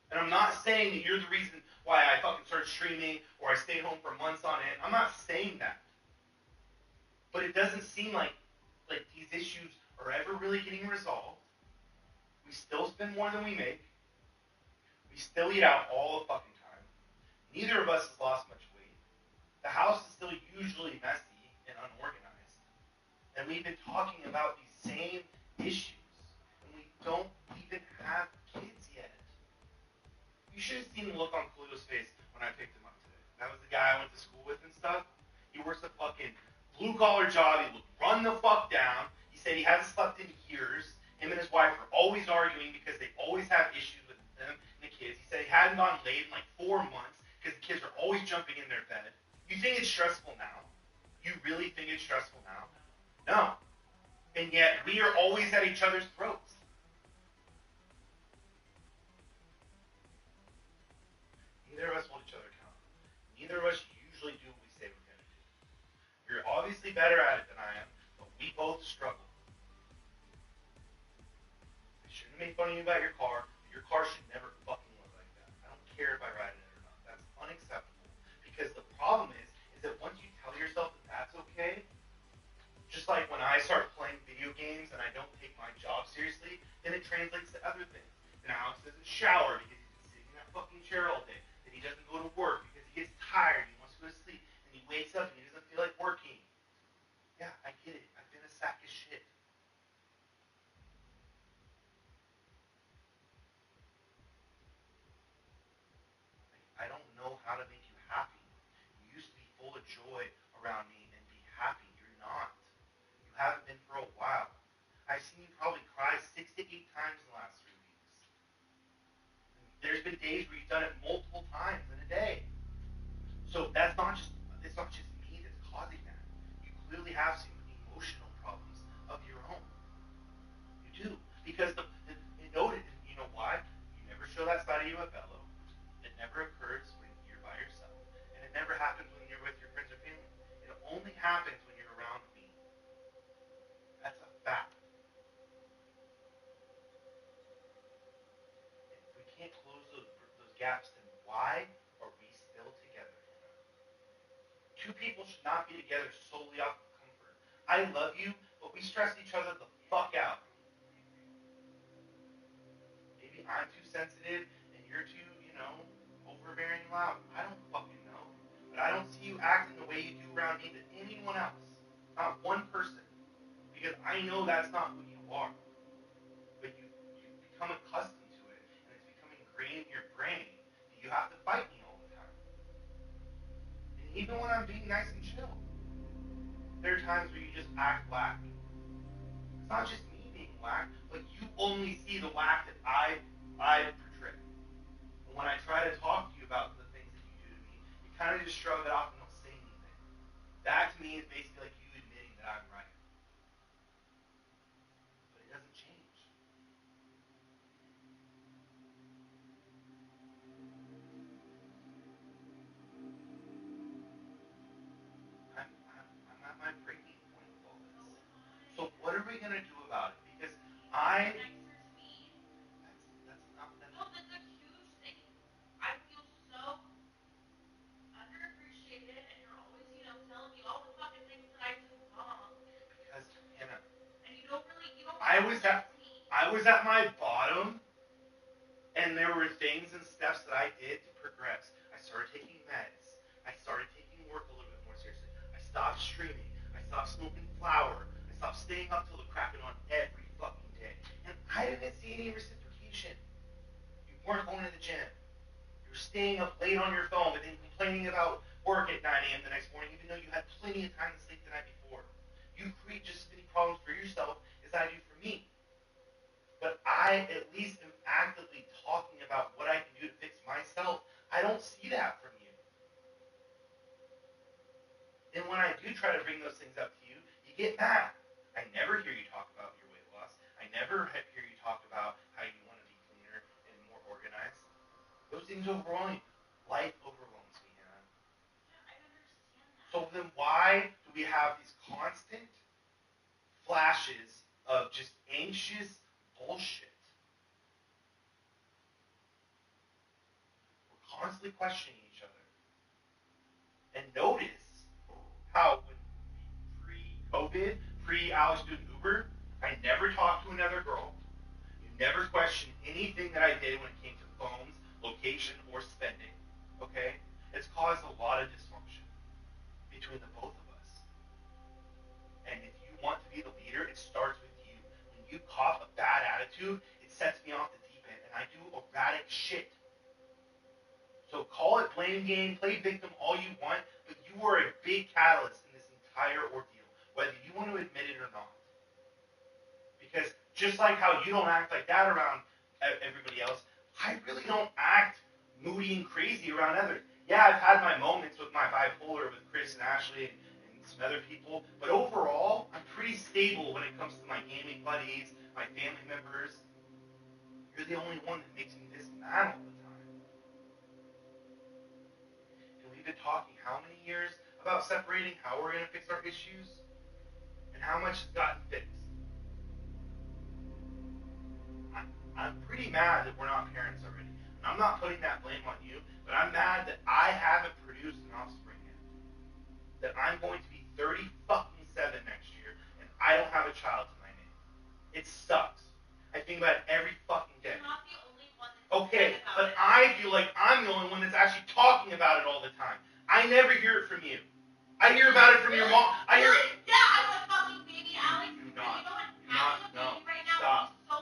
And I'm not saying that you're the reason why I fucking started streaming or I stayed home for months on end. I'm not saying that. But it doesn't seem like these issues are ever really getting resolved. We still spend more than we make. We still eat out all the fucking time. Neither of us has lost much weight. The house is still usually messy and unorganized. And we've been talking about these same issues. And we don't even have kids yet. You should have seen the look on Pluto's face when I picked him up today. That was the guy I went to school with and stuff. He works a fucking blue-collar job. He would run the fuck down. He said he hasn't slept in years. Him and his wife are always arguing because they always have issues with them and the kids. He said he hadn't gone laid in like 4 months because the kids are always jumping in their bed. You think it's stressful now? You really think it's stressful now? No. And yet, we are always at each other's throats. Neither of us hold each other accountable. Neither of us usually do what we say we're going to do. You're obviously better at it than I am, but we both struggle. I shouldn't make fun of you about your car, but your car should never fucking look like that. I don't care if I ride it or not. That's unacceptable. Because the problem is that once you tell yourself that that's okay, just like when I start playing video games and I don't take my job seriously, then it translates to other things. And Alex doesn't shower because he's been sitting in that fucking there's been days where you've done it multiple times in a day. So it's not just me that's causing that. You clearly have some emotional problems of your own. You do. Because you know why? You never show that side of you at Bello. It never occurs when you're by yourself. And it never happens when you're with your friends or family. It only happens when you're around me. That's a fact. And if we can't close those gaps, then why are we still together? Two people should not be together solely off of comfort. I love you, but we stress each other the fuck out. Maybe I'm too sensitive and you're too, overbearing and loud. I don't fucking know. But I don't see you acting the way you do around me to anyone else. Not one person. Because I know that's not who you are. But you've become accustomed to it, and it's become ingrained in your brain that you have to fight me all the time. And even when I'm being nice and chill, there are times where you just act whack. It's not just me being whack, but you only see the whack that I portray. And when I try to talk to you about the things that you do to me, you kind of just shrug it off and don't say anything. That to me is basically like you admitting that I'm right. But it doesn't change. I'm at my breaking point with all this. So what are we going to do about it? Because that's a huge thing. I feel so underappreciated, and you're always, telling me all the fucking things that I do wrong. Because, Hannah, and you don't I was at my bottom, and there were things and steps that I did to progress. I started taking meds. I started taking work a little bit more seriously. I stopped streaming. I stopped smoking flower. I stopped staying up till the crack of dawn every fucking day. And I didn't see any reciprocation. You weren't going to the gym. You were staying up late on your phone, but then complaining about work at 9 a.m. the next morning, even though you had plenty of time to sleep the night before. You create just as many problems for yourself as I do for me. But I at least am actively talking about what I can do to fix myself. I don't see that from you. And when I do try to bring those things up to you, you get mad. I never hear you talk about your weight loss. I never hear you talk about how you want to be cleaner and more organized. Those things overwhelm me. Life overwhelms me, Hannah. I understand that. So then why do we have these constant flashes of just anxious bullshit? We're constantly questioning each other. And notice how when pre-COVID, pre-Alex doing Uber, I never talked to another girl. You never questioned anything that I did when it came to phones, location, or spending. Okay? It's caused a lot of dysfunction between the both of us. And if you want to be the leader, it starts with you. When you cop a bad attitude, it sets me off the deep end, and I do erratic shit. So call it blame game, play victim all you want, but you are a big catalyst in this entire ordeal, whether you want to admit it or not. Because just like how you don't act like that around everybody else, I really don't act moody and crazy around others. Yeah, I've had my moments with my bipolar with Chris and Ashley and some other people, but overall, I'm pretty stable when it comes to my gaming buddies, my family members. You're the only one that makes me this mad all the time. And we've been talking how many years about separating, how we're going to fix our issues, and how much has gotten fixed. I'm pretty mad that we're not parents already. And I'm not putting that blame on you, but I'm mad that I haven't produced an offspring yet. That I'm going to be 30 fucking 7 next year, and I don't have a child to my name. It sucks. I think about it every fucking day. You're not the only one that's okay, but I feel like I'm the only one that's actually talking about it all the time. I never hear it from you. I hear about it from your mom. I hear. Yeah, I'm a fucking baby, Alex. Do And you know what? not, Having a no. baby right now Stop. is so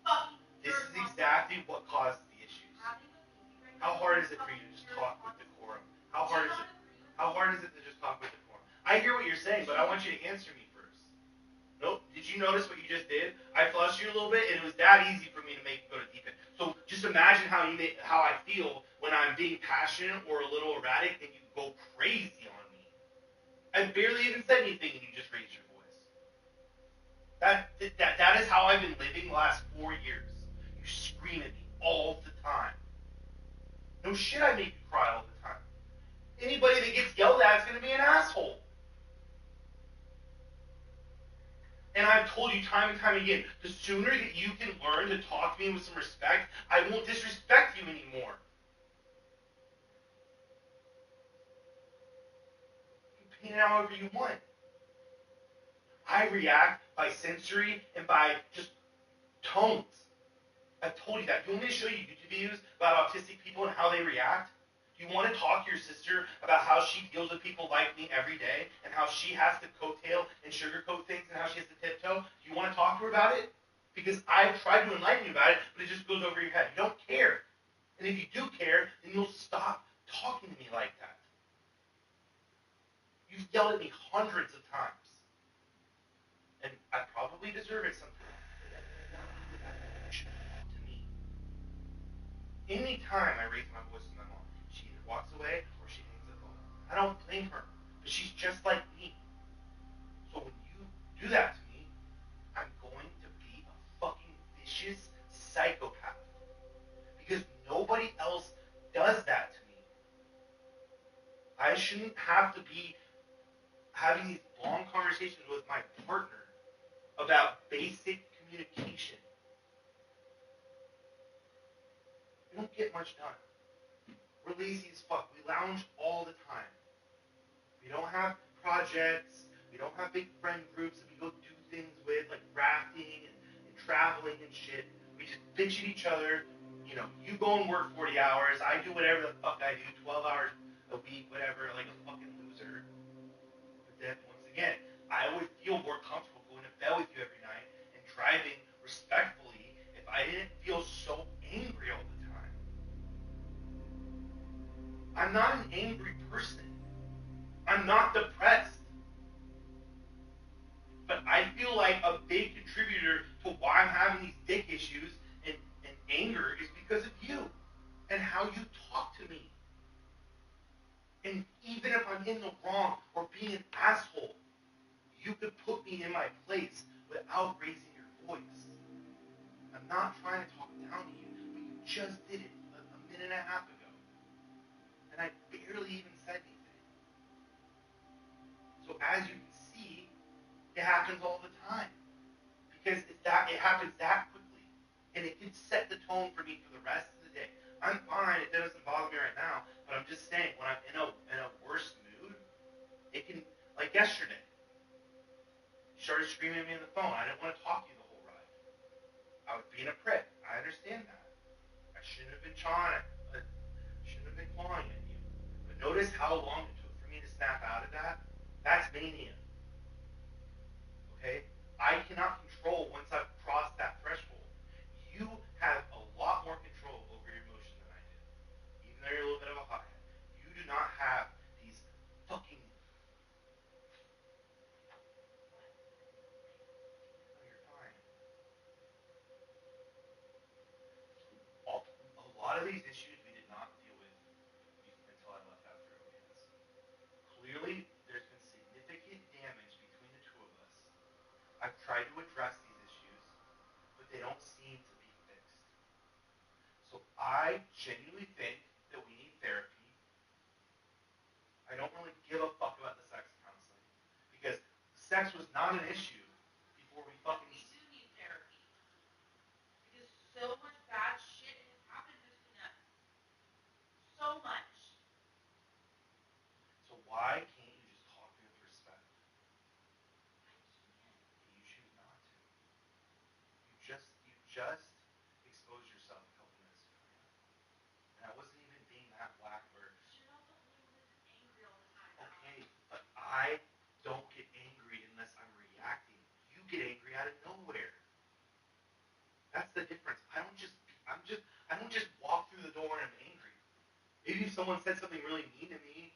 fucking. This is exactly what causes the issues. How hard is it for you to just talk with decorum? How hard is it? How hard is it to just talk with decorum? I hear what you're saying, but I want you to answer me first. Nope. Did you notice what you just did? I flushed you a little bit, and it was that easy for me to make you go to deep end. So just just imagine how I feel when I'm being passionate or a little erratic and you go crazy on me. I barely even said anything and you just raised your voice. That is how I've been living the last 4 years. You scream at me all the time. No shit, I make you cry all the time. Anybody that gets yelled at is going to be an asshole. And I've told you time and time again, the sooner that you can learn to talk to me with some respect, I won't disrespect you anymore. You paint it however you want. I react by sensory and by just tones. I've told you that. You want me to show you YouTube videos about autistic people and how they react? Do you want to talk to your sister about how she deals with people like me every day and how she has to coattail and sugarcoat things and how she has to tiptoe? Do you want to talk to her about it? Because I've tried to enlighten you about it, but it just goes over your head. You don't care. And if you do care, then you'll stop talking to me like that. You've yelled at me hundreds of times. And I probably deserve it sometimes. To me. Anytime I raise my voice to my mom, she either walks away or she hangs the phone. I don't blame her, but she's just like me. So when you do that to me, I'm going to be a fucking vicious psychopath. Because nobody else does that to me. I shouldn't have to be having these long conversations with my partner about basic communication. We don't get much done. We're lazy as fuck. We lounge all the time. We don't have projects. We don't have big friend groups that we go do things with, like rafting and traveling and shit. We just bitch at each other. You know, you go and work 40 hours. I do whatever the fuck I do, 12 hours a week, whatever, like a fucking loser. But then, once again, I would feel more comfortable going to bed with you every night and driving respectfully if I didn't feel so angry all the time. I'm not an angry person. I'm not depressed. But I feel like a big contributor to why I'm having these dick issues and anger is because of you and how you talk to me. And even if I'm in the wrong or being an asshole, you could put me in my place without raising your voice. I'm not trying to talk down to you, but you just did it a minute and a half ago. And I barely even said anything. So as you can see, it happens all the time. Because it happens that quickly. And it can set the tone for me for the rest of the day. I'm fine, it doesn't bother me right now, but I'm just saying, when I'm in a worse mood, it can, like yesterday, she started screaming at me on the phone. I didn't want to talk to you the whole ride. I was being a prick. I understand that. I shouldn't have been clawing at you. But notice how long it took for me to snap out of that? That's mania. Okay? I cannot control once I've crossed that threshold. You have a lot more control over your emotions than I do. Even though you're a little bit of a hothead. You do not have these fucking... Oh, you're fine. A lot of these issues we did not deal with until I left after OBS. Clearly, there's been significant damage between the two of us. I've tried to address these issues, but they don't seem to be fixed. So I genuinely think that we need therapy. I don't really give a fuck about the sex counseling, because sex was not an issue before we fucking... We do need therapy. Because so much bad shit has happened between us. So much. So why can't you just talk to me with respect? You choose not to. You just exposed yourself a couple minutes ago. And I wasn't even being that blackbird. You're not the only one that's angry all the time. Okay, but I don't get angry unless I'm reacting. You get angry out of nowhere. That's the difference. I don't just walk through the door and I'm angry. Maybe if someone said something really mean to me.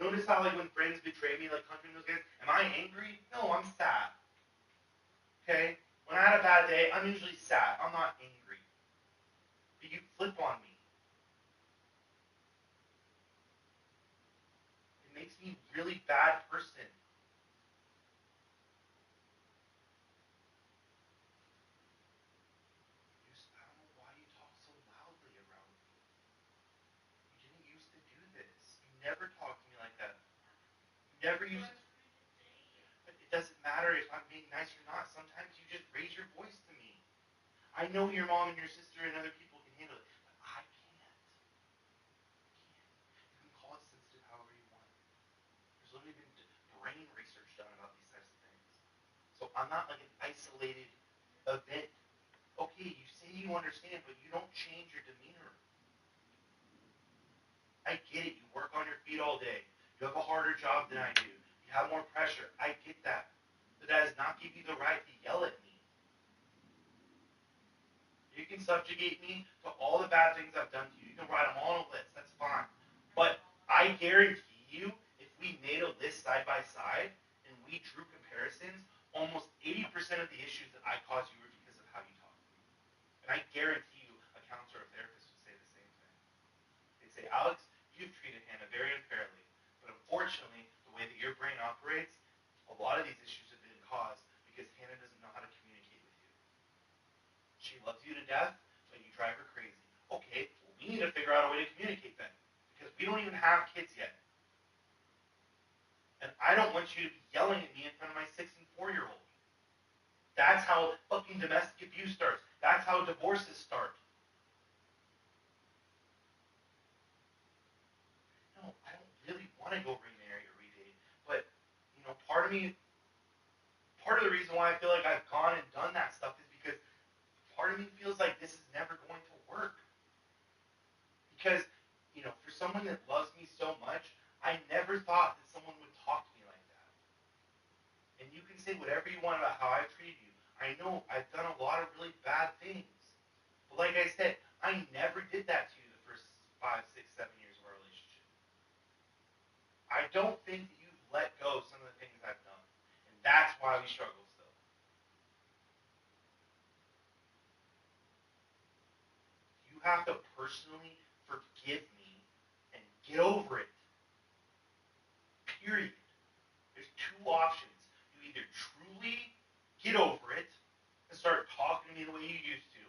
Notice how, like, when friends betray me, like Hunter and those guys, am I angry? No, I'm sad. Okay? When I had a bad day, I'm usually sad. I'm not angry. But you flip on me. It makes me a really bad person. I don't know why you talk so loudly around me. You didn't used to do this. You never talked to me like that. You never used to. But it doesn't matter if I'm being nice or not. Sometimes you just raise your voice to me. I know your mom and your sister and other people can handle it, but I can't. You can call it sensitive however you want. There's literally been brain research done about these types of things. So I'm not like an isolated event. Okay, you say you understand, but you don't change your demeanor. I get it. You work on your feet all day. You have a harder job than I do. You have more pressure. I get that. But that does not give you the right to yell at me. You can subjugate me to all the bad things I've done to you. You can write them all on a list. That's fine. But I guarantee you, if we made a list side by side and we drew comparisons, almost 80% of the issues that I caused you were because of how you talk to me. And I guarantee you, a counselor or therapist would say the same thing. They'd say, Alex, you've treated Hannah very unfairly. But unfortunately, the way that your brain operates, a lot of these issues have been caused because Hannah doesn't know how to communicate with you. She loves you to death, but you drive her crazy. Okay, well, we need to figure out a way to communicate then. Because we don't even have kids yet. And I don't want you to be yelling at me in front of my 6 and 4-year-old. That's how fucking domestic abuse starts. That's how divorces start. No, I don't really want to go remarry or redate. But, you know, part of the reason why I feel like I've gone and done that stuff is because part of me feels like this is never going to work. Because, you know, for someone that loves me so much, I never thought that someone would talk to me like that. And you can say whatever you want about how I've treated you. I know I've done a lot of really bad things. But like I said, I never did that to you the first 5, 6, 7 years of our relationship. I don't think that you've let go of some of the things I've done. And that's why we struggle still. You have to personally forgive me and get over it. Period. There's two options. You either truly get over it and start talking to me the way you used to.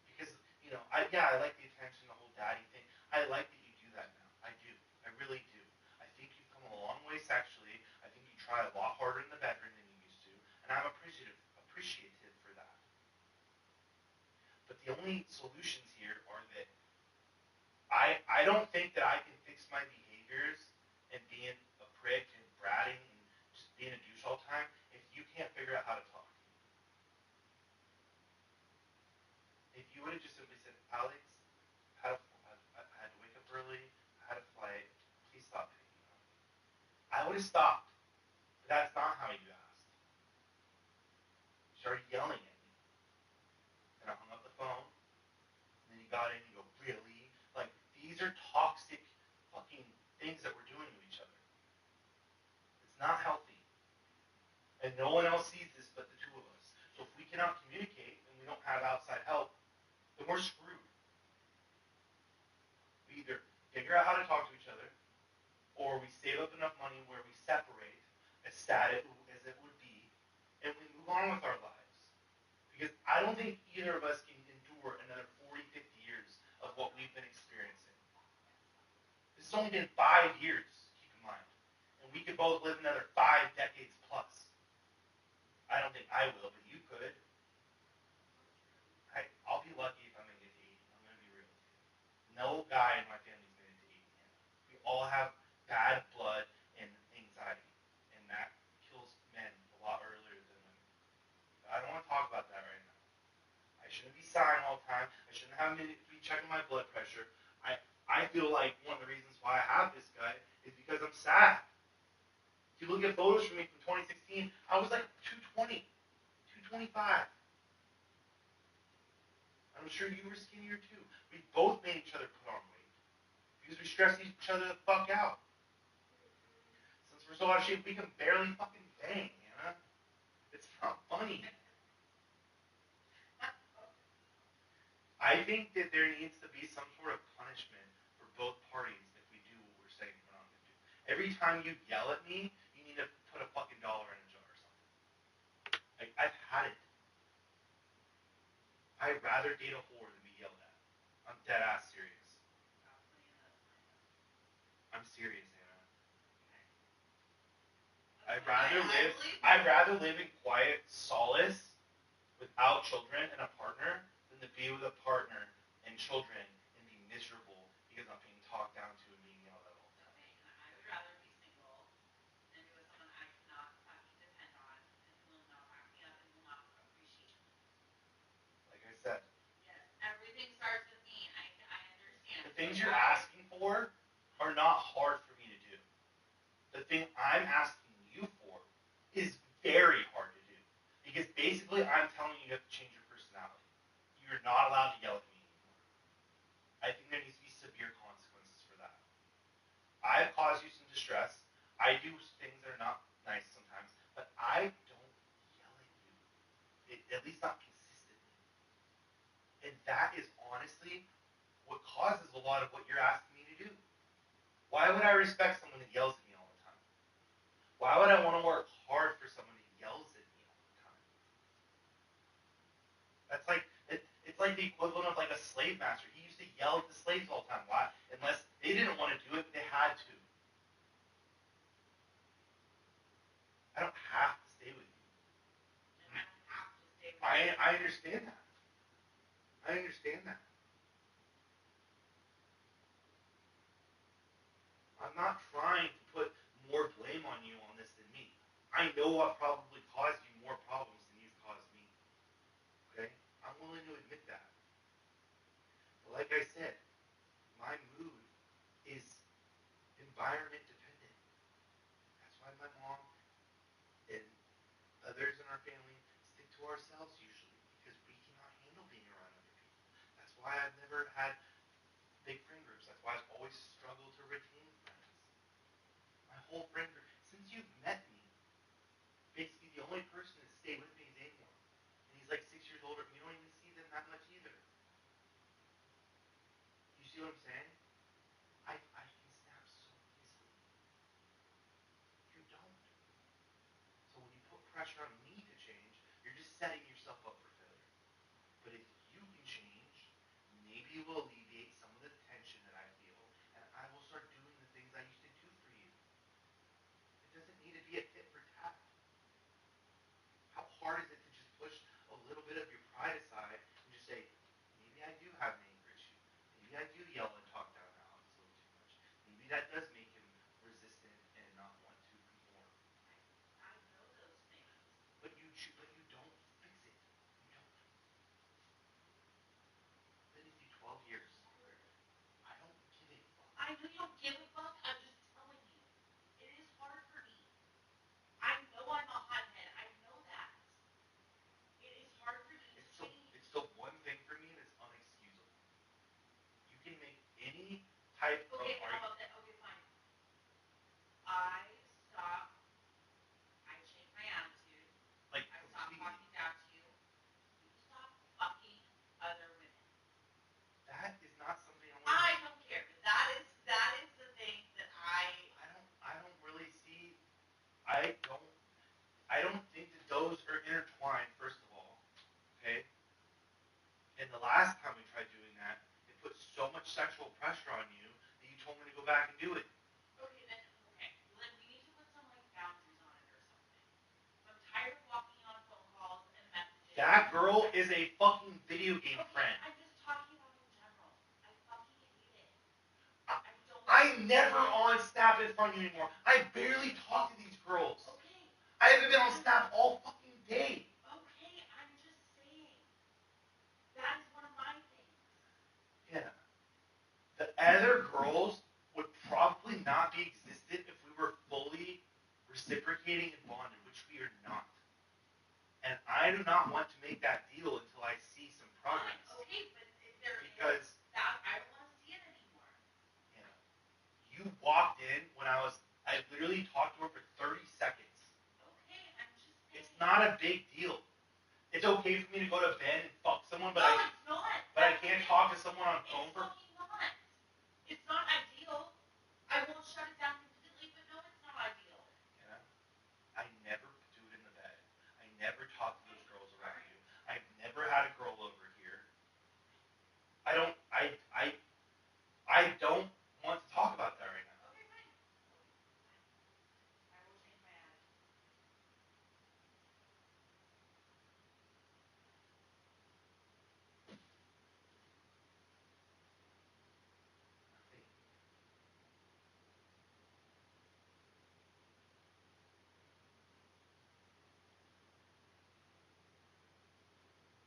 Because, you know, I like the attention, the whole daddy thing. I like that you do that now. I do. I really do. I think you've come a long way sexually. I think you try a lot harder in the bedroom than you used to. And I'm appreciative for that. But the only solutions here are that I don't think that I can fix my behaviors and being a prick and bratting and just being a douche all the time if you can't figure out how to talk. If you would have just simply said, Alex, I had to wake up early, I had a flight, please stop picking on me. I would have stopped. But that's not how you asked. You started yelling at me. And I hung up the phone. And then you got in and you go, really? Like, these are toxic fucking things that we're doing to each other. It's not healthy. And no one else sees this but the two of us. So if we cannot communicate and we don't have outside help, then we're screwed. We either figure out how to talk to each other, or we save up enough money where we separate, as sad as it would be, and we move on with our lives. Because I don't think either of us can endure another 40, 50 years of what we've been experiencing. This has only been 5 years, keep in mind. And we could both live another 5 decades plus. I don't think I will, but you could. I'll be lucky if I make it to 80. I'm going to be real with you. No guy in my family's made it to 80. We all have bad blood and anxiety. And that kills men a lot earlier than women. But I don't want to talk about that right now. I shouldn't be sighing all the time. I shouldn't have to be checking my blood pressure. I feel like one of the reasons why I have this guy is because I'm sad. If you look at photos from me from 2016, I was like 220, 225. I'm sure you were skinnier too. We both made each other put on weight because we stressed each other the fuck out. Since we're so out of shape, we can barely fucking bang, Hannah. It's not funny. I think that there needs to be some sort of punishment for both parties if we do what we're saying we're not going to do. Every time you yell at me, you need to put a fucking dollar in a jar or something. Like, I've had it. I'd rather date a whore than be yelled at. I'm dead ass serious. I'm serious, Anna. I'd rather live in quiet solace without children and a partner than to be with a partner and children and be miserable because I'm being talked down to and being yelled at all the time. I would rather be single than be with someone I cannot fucking depend on and who will not back me up and will not appreciate me. Like I said. Yes, everything starts with me. I understand. The things you're asking for are not hard for me to do. The thing I'm asking you for is very hard to do. Because basically I'm telling you have to change your personality. You're not allowed to yell at me anymore. I think there needs to be severe consequences for that. I've caused you some distress. I do things that are not nice sometimes, but I don't yell at you. At least not consistently. And that is honestly what causes a lot of what you're asking me to do. Why would I respect someone that yells at me all the time? Why would I want to work hard for someone that yells at me all the time? That's like, it's like the equivalent of like a slave master. He used to yell at the slaves all the time. Why? Unless they didn't want to do it, they had to. I don't have to stay with you. I understand that. I understand that. I'm not trying to put more blame on you on this than me. I know I've probably caused you more problems than you've caused me. Okay? I'm willing to admit that. But like I said, my mood is environment dependent. That's why my mom and others in our family stick to ourselves usually, because we cannot handle being around other people. That's why I've never had big friend groups. That's why I've always struggled to retain friends. My whole friend group, since you've met me, basically the only person that stayed with me is Amor. And he's like 6 years older. You don't even see them that much either. You see what I'm saying? I can snap so easily. You don't. So when you put pressure on me to change, you're just setting yourself up for failure. But if you can change, maybe it will alleviate some of the tension that I feel, and I will start doing the things I used to do for you. It doesn't need to be a tit for tat. How hard is it to just push a little bit of your pride aside and just say, maybe I do have an anger issue. Maybe I do yell and talk down to Alex a little too much. Maybe that does make him resistant and not want to conform. I know those things. But you don't fix it. You don't. Been with you 12 years. I don't give a fuck. I know you don't give a fuck. I'm just telling you. It is hard for me. I know I'm a hothead. I know that. It is hard for me to change. It's the one thing for me that's unexcusable. You can make any type of Okay, how about that? Okay, fine. I changed my attitude. Like, I stopped talking down to you. You stop fucking other women. That is not something I don't care. That is the thing that I don't really see. I don't think that those are intertwined, first of all. Okay? And the last time we tried doing that, it put so much sexual pressure on you that you told me to go back and do it. Okay, then we need to put some like boundaries on it or something. I'm tired of walking on phone calls and messages. That girl is a fucking video game friend. I'm just talking about in general. I fucking hate it. I'm never on Snap in front of you anymore. I barely talk to these girls. Okay. I haven't been on Snap all fucking day. Okay, I'm just saying. That is one of my things. Yeah. The other girls would probably not be existent if we were fully reciprocating and bonded, which we are not. And I do not want to make that deal until I see some progress. Okay, but if there because is that, I don't want to see it anymore. Yeah. You walked in when I literally talked to her for 30 seconds. Okay, I'm just saying. It's not a big deal. It's okay for me to go to bed and fuck someone, but it's not. But I can't someone on phone It's for. fucking not. It's not ideal. I won't shut it down completely, but no, it's not ideal. You know? I never do it in the bed. I never talk to those girls around you. I've never had a girl over here. I don't want to talk about that right now. Okay, fine. I will change my attitude.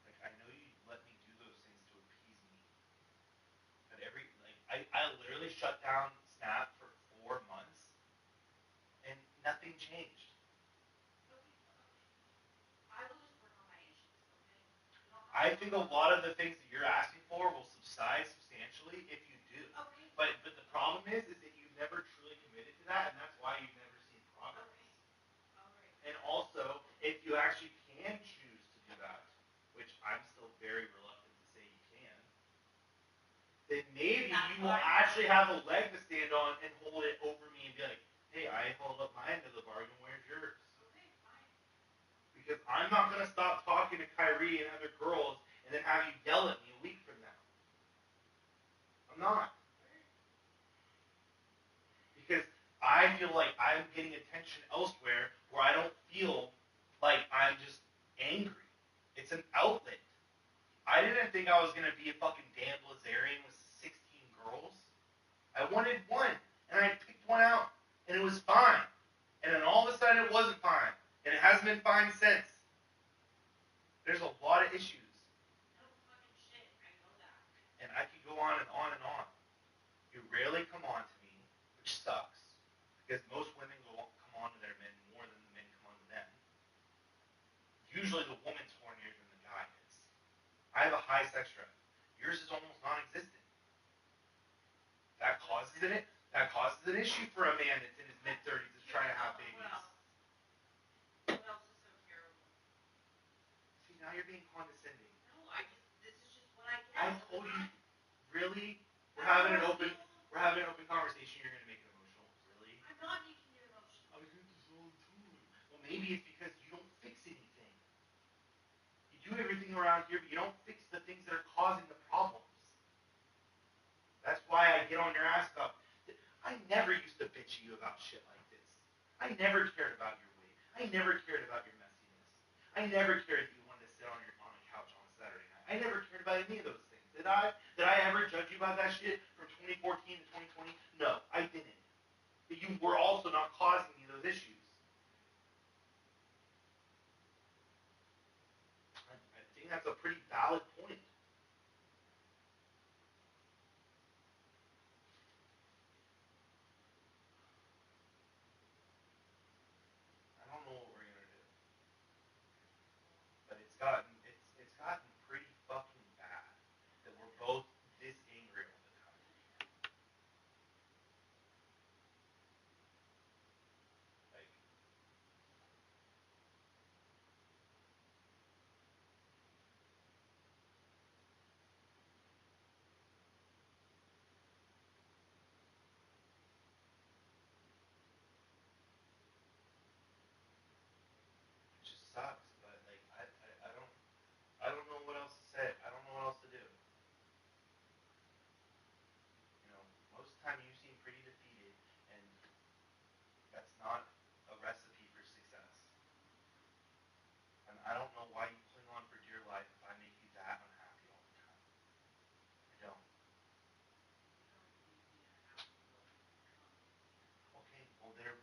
Like, I know you let me do those things to appease me. But I literally shut down Snap for 4 months and nothing changed. I will just work on my issues, okay? I think a lot of the things that you're asking for will subside substantially if you do. Okay. But the problem is that you've never truly committed to that, and that's why you've never seen progress. Alright. And also, if you actually can choose to do that, which I'm still very reluctant to say you can, then maybe you will actually have a leg to stand on and hold it over me and be like, hey, I hold up my end of the bargain, where's yours? Okay, fine. Because I'm not going to stop talking to Kyrie and other girls and then have you yell at me a week from now. I'm not. Because I feel like I'm getting attention elsewhere where I don't feel like I'm just angry. It's an outlet. I didn't think I was going to be a fucking Dan Blazarian with 16 girls. I wanted one, and I picked one out, and it was fine. And then all of a sudden it wasn't fine. And it hasn't been fine since. There's a lot of issues. No fucking shit, I know that. And I could go on and on and on. You rarely come on to me, which sucks. Because most women come on to their men more than the men come on to them. Usually the woman's hornier than the guy is. I have a high sex drive. Yours is almost non-existent. That causes an issue for a man that's in his mid-30s that's trying to have babies. What else is so terrible? See, now you're being condescending. No, this is just what I get. I told you, really? We're having an open conversation. You're gonna make it emotional, really? I'm not making it emotional. I get this all the time. Well, maybe it's because you don't fix anything. You do everything around here, but you don't fix the things that are causing the problems. That's why I get on your ass about. I never used to bitch at you about shit like this. I never cared about your weight. I never cared about your messiness. I never cared that you wanted to sit on a couch on a Saturday night. I never cared about any of those things. Did I ever judge you about that shit from 2014 to 2020? No, I didn't. But you were also not causing me those issues. I think that's a pretty valid point. I don't know what we're gonna do, but it's gotten pretty fucking bad that we're both this angry all the time. Like, it just sucks. But like, I don't know what else to say. I don't know what else to do. You know, most of the time you seem pretty defeated, and that's not a recipe for success. And I don't know why you cling on for dear life if I make you that unhappy all the time. I don't. Okay, well there.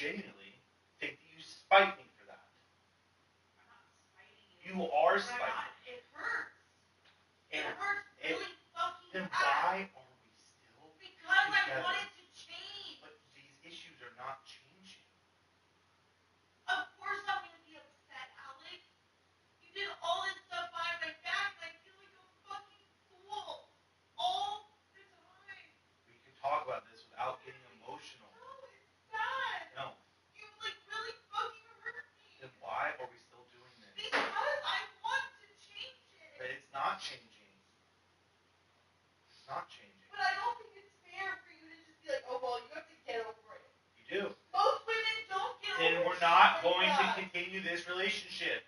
genuinely think that you spite me for that. I'm not spiting you. You are But I'm spiting not, me. it hurts. It And hurts really fucking then bad. why are we still Because together? I wanted to change. But these issues are not changing. Of course I'm gonna be upset, Alex. You did all this stuff behind my back, and I feel like a fucking fool all the time. We can talk about this without getting emotional. No, it's sad. No. You like really fucking hurt me. Then why are we still doing this? Because I want to change it. But it's not changing. It's not changing. But I don't think it's fair for you to just be like, oh well, you have to get over it. You do. Most women don't get over it. Then we're not going to continue this relationship.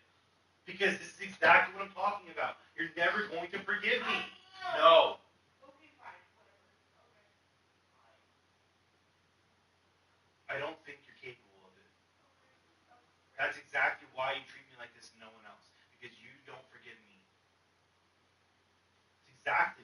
Because this is exactly what I'm talking about. You're never going to forgive me. No. Okay, fine, whatever. Okay, fine. I don't think you're capable of it. That's exactly why you treat me like this and no one else. Because you don't forgive me. It's exactly